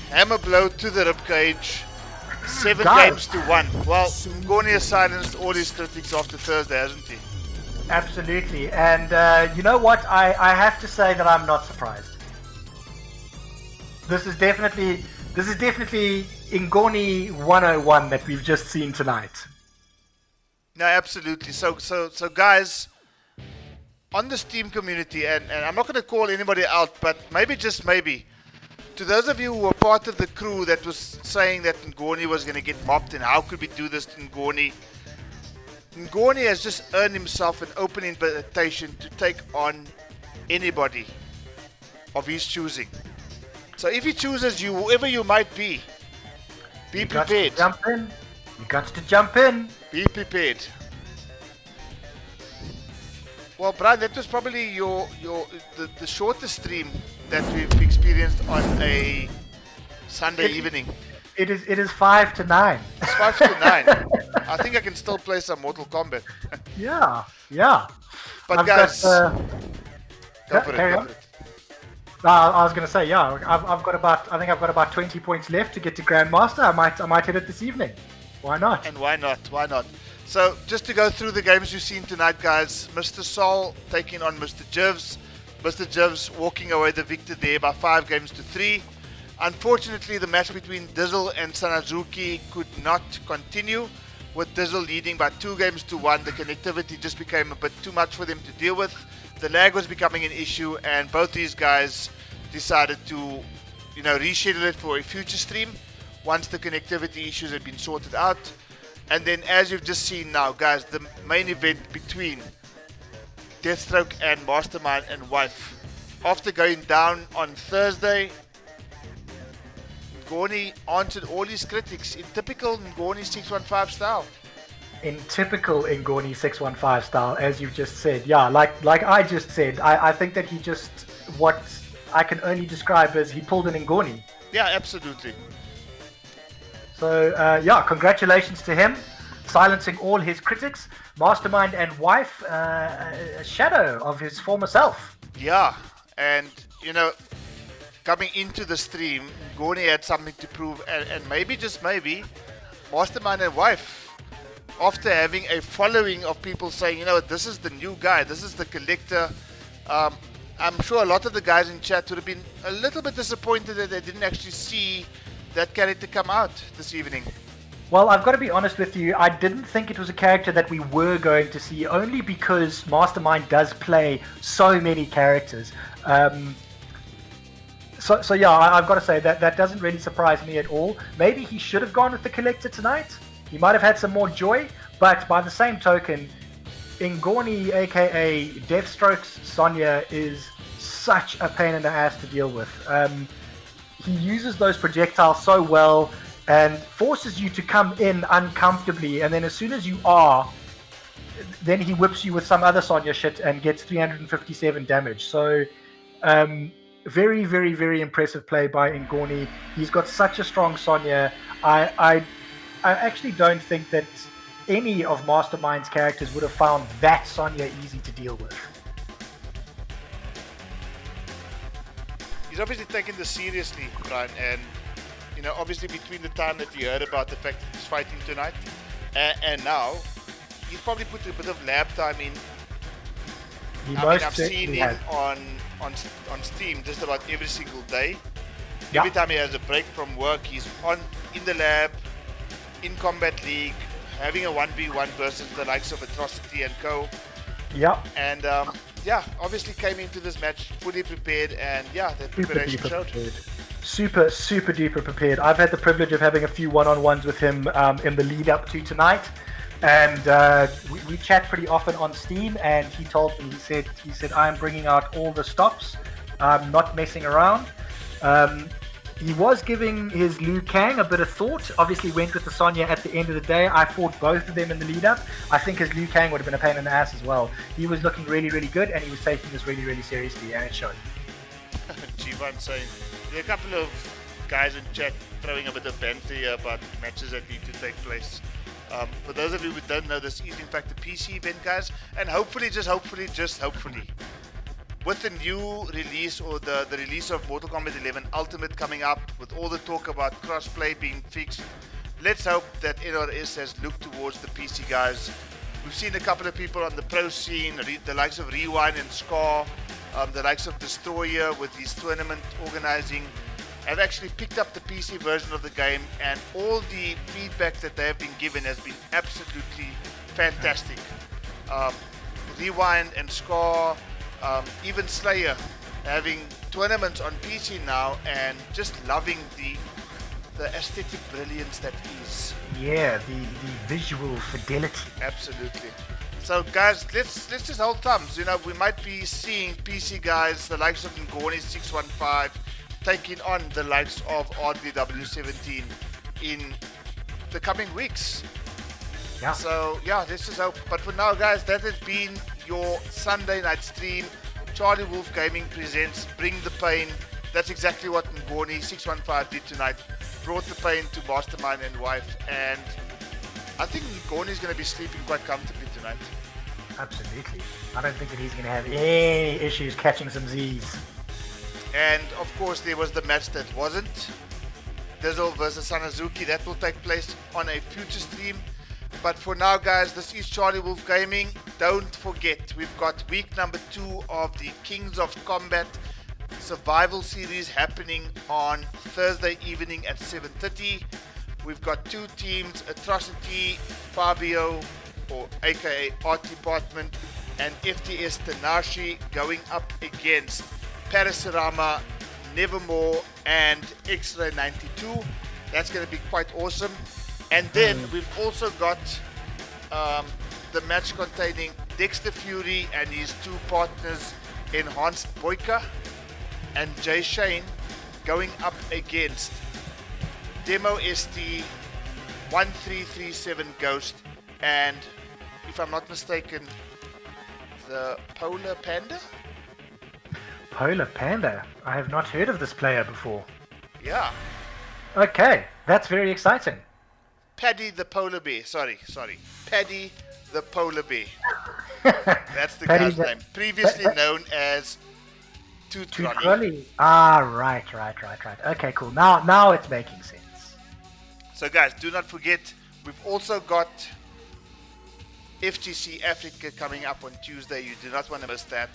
hammer blow to the ribcage. 7 Guys. games to 1. Well, Ngoni has silenced all his critics after Thursday, hasn't he? Absolutely. And you know what? I have to say that I'm not surprised. This is definitely Ngoni 101 that we've just seen tonight. No, absolutely. So guys, on the Steam community, and I'm not going to call anybody out, but maybe, just maybe, to those of you who were part of the crew that was saying that Ngoni was going to get mopped and how could we do this to Ngoni, Ngoni has just earned himself an open invitation to take on anybody of his choosing. So if he chooses you, whoever you might be Got prepared. to jump in. You got to jump in. Be prepared. Well, Brian, that was probably the shortest stream that we've experienced on a Sunday evening. It is 5 to 9. It's 5 to 9. I think I can still play some Mortal Kombat. Yeah. But I've guys, got, go for it. carry Go on. for it. I was going to say, yeah, I've got about 20 points left to get to Grandmaster. I might hit it this evening. Why not? And why not? Why not? So, just to go through the games you've seen tonight, guys. Mr. Sol taking on Mr. Jivs. Mr. Jivs walking away the victor there by 5 games to 3. Unfortunately, the match between Dizzle and Sanazuki could not continue, with Dizzle leading by 2 games to 1. The connectivity just became a bit too much for them to deal with. The lag was becoming an issue, and both these guys decided to, reschedule it for a future stream once the connectivity issues had been sorted out. And then, as you've just seen now, guys, the main event between Deathstroke and Mastermind and Wife. After going down on Thursday, Ngoni answered all his critics in typical Ngoni 615 style. in typical Ngoni 615 style, as you've just said. Yeah, like I just said, I think that he just, what I can only describe as he pulled an Ngoni. Yeah, absolutely. So, yeah, congratulations to him, silencing all his critics. Mastermind and wife, a shadow of his former self. Yeah, and you know, coming into the stream, Ngoni had something to prove, and maybe, just maybe, Mastermind and wife, after having a following of people saying, you know, this is the new guy, this is the collector, I'm sure a lot of the guys in chat would have been a little bit disappointed that they didn't actually see that character come out this evening. Well, I've got to be honest with you, I didn't think it was a character that we were going to see, only because Mastermind does play so many characters. So yeah, I've got to say that doesn't really surprise me at all. Maybe he should have gone with the collector tonight. He might have had some more joy, but by the same token, Ngoni, aka Deathstroke's Sonya, is such a pain in the ass to deal with. He uses those projectiles so well and forces you to come in uncomfortably, and then as soon as you are, then he whips you with some other Sonya shit and gets 357 damage. So very, very, very impressive play by Ngoni. He's got such a strong Sonya. I actually don't think that any of Mastermind's characters would have found that Sonya easy to deal with. He's obviously taken this seriously, Brian, and you know, obviously between the time that he heard about the fact that he's fighting tonight and now, he's probably put a bit of lab time in. I've seen him on Steam just about every single day. Yep. Every time he has a break from work, he's in the lab, in Combat League, having a 1v1 versus the likes of Atrocity and Co. Yeah. And yeah, obviously came into this match fully prepared, and yeah, that preparation showed. Super duper prepared. I've had the privilege of having a few one-on-ones with him in the lead up to tonight, and we chat pretty often on Steam. And he told me, he said I'm bringing out all the stops, not messing around. He was giving his Liu Kang a bit of thought. Obviously went with the Sonya at the end of the day. I fought both of them in the lead up. I think his Liu Kang would have been a pain in the ass as well. He was looking really, really good, and he was taking this really, really seriously, and it showed. G1 saying, there are a couple of guys in chat throwing a bit of banter here about matches that need to take place. For those of you who don't know, this is in fact a PC event, guys, and hopefully, just hopefully, with the new release, or the release of Mortal Kombat 11 Ultimate coming up, with all the talk about crossplay being fixed, let's hope that NRS has looked towards the PC guys. We've seen a couple of people on the pro scene, the likes of Rewind and Scar, the likes of Destroyer with his tournament organizing, have actually picked up the PC version of the game, and all the feedback that they have been given has been absolutely fantastic. Rewind and Scar, even Slayer, having tournaments on PC now and just loving the aesthetic brilliance that is. Yeah, the visual fidelity. Absolutely. So guys, let's just hold thumbs. You know, we might be seeing PC guys, the likes of Ngoni 615, taking on the likes of RDW17 in the coming weeks. Yeah. So yeah, let's just hope. But for now, guys, that has been your Sunday night stream. Charlie Wolf Gaming presents Bring the Pain. That's exactly what Ngoni 615 did tonight. Brought the pain to Mastermind and wife, and I think Ngoni is going to be sleeping quite comfortably tonight. Absolutely. I don't think that he's going to have any issues catching some Z's. And of course, there was the match that wasn't. Dizzle versus Sanazuki. That will take place on a future stream. But for now, guys, this is Charlie Wolf Gaming. Don't forget, we've got week number 2 of the Kings of Combat Survival Series happening on Thursday evening at 7:30. We've got 2 teams, Atrocity, Fabio, or aka Art Department, and FTS Tanashi going up against Parasurama, Nevermore, and X-Ray 92. That's going to be quite awesome. And then we've also got the match containing Dexter Fury and his 2 partners, Enhanced Boyka and Jay Shane, going up against Demo ST, 1337 Ghost, and if I'm not mistaken, the Polar Panda? Polar Panda. I have not heard of this player before. Yeah. Okay, that's very exciting. Paddy the Polar Bear. Sorry. Paddy the Polar Bear. That's the Paddy guy's the- name. Previously known as Toot Toot Ronnie. Crowley. Ah, right. Okay, cool. Now it's making sense. So guys, do not forget, we've also got FGC Africa coming up on Tuesday. You do not want to miss that.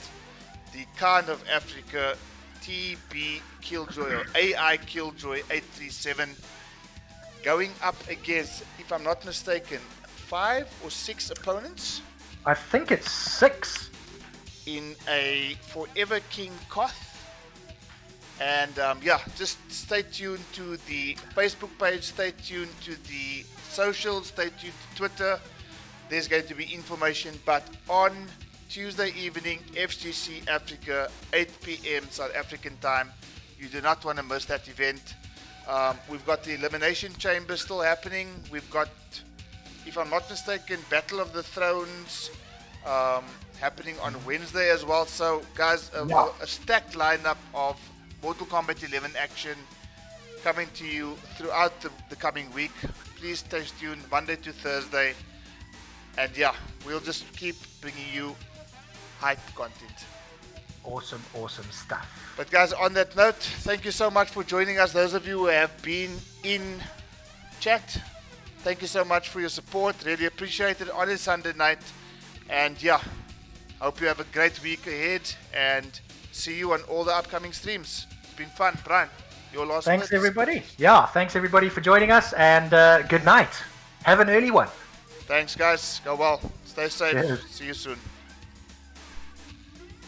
The Khan of Africa TB Killjoy or AI Killjoy 837 going up against, if I'm not mistaken, 5 or 6 opponents I think it's 6. in a Forever King Koth. And just stay tuned to the Facebook page, stay tuned to the socials, stay tuned to Twitter. There's going to be information, but on Tuesday evening, FGC Africa, 8 p.m. South African time. You do not want to miss that event. We've got the Elimination Chamber still happening. We've got, if I'm not mistaken, Battle of the Thrones happening on Wednesday as well. So, guys, a stacked lineup of Mortal Kombat 11 action coming to you throughout the coming week. Please stay tuned Monday to Thursday. And yeah, we'll just keep bringing you hype content. Awesome stuff. But guys, on that note, thank you so much for joining us. Those of you who have been in chat, thank you so much for your support. Really appreciate it on a Sunday night. And yeah, hope you have a great week ahead and see you on all the upcoming streams. It's been fun. Brian, your last Thanks words? everybody. Yeah, thanks everybody for joining us, and good night. Have an early one. Thanks guys. Go well. Stay safe. Cheers. See you soon.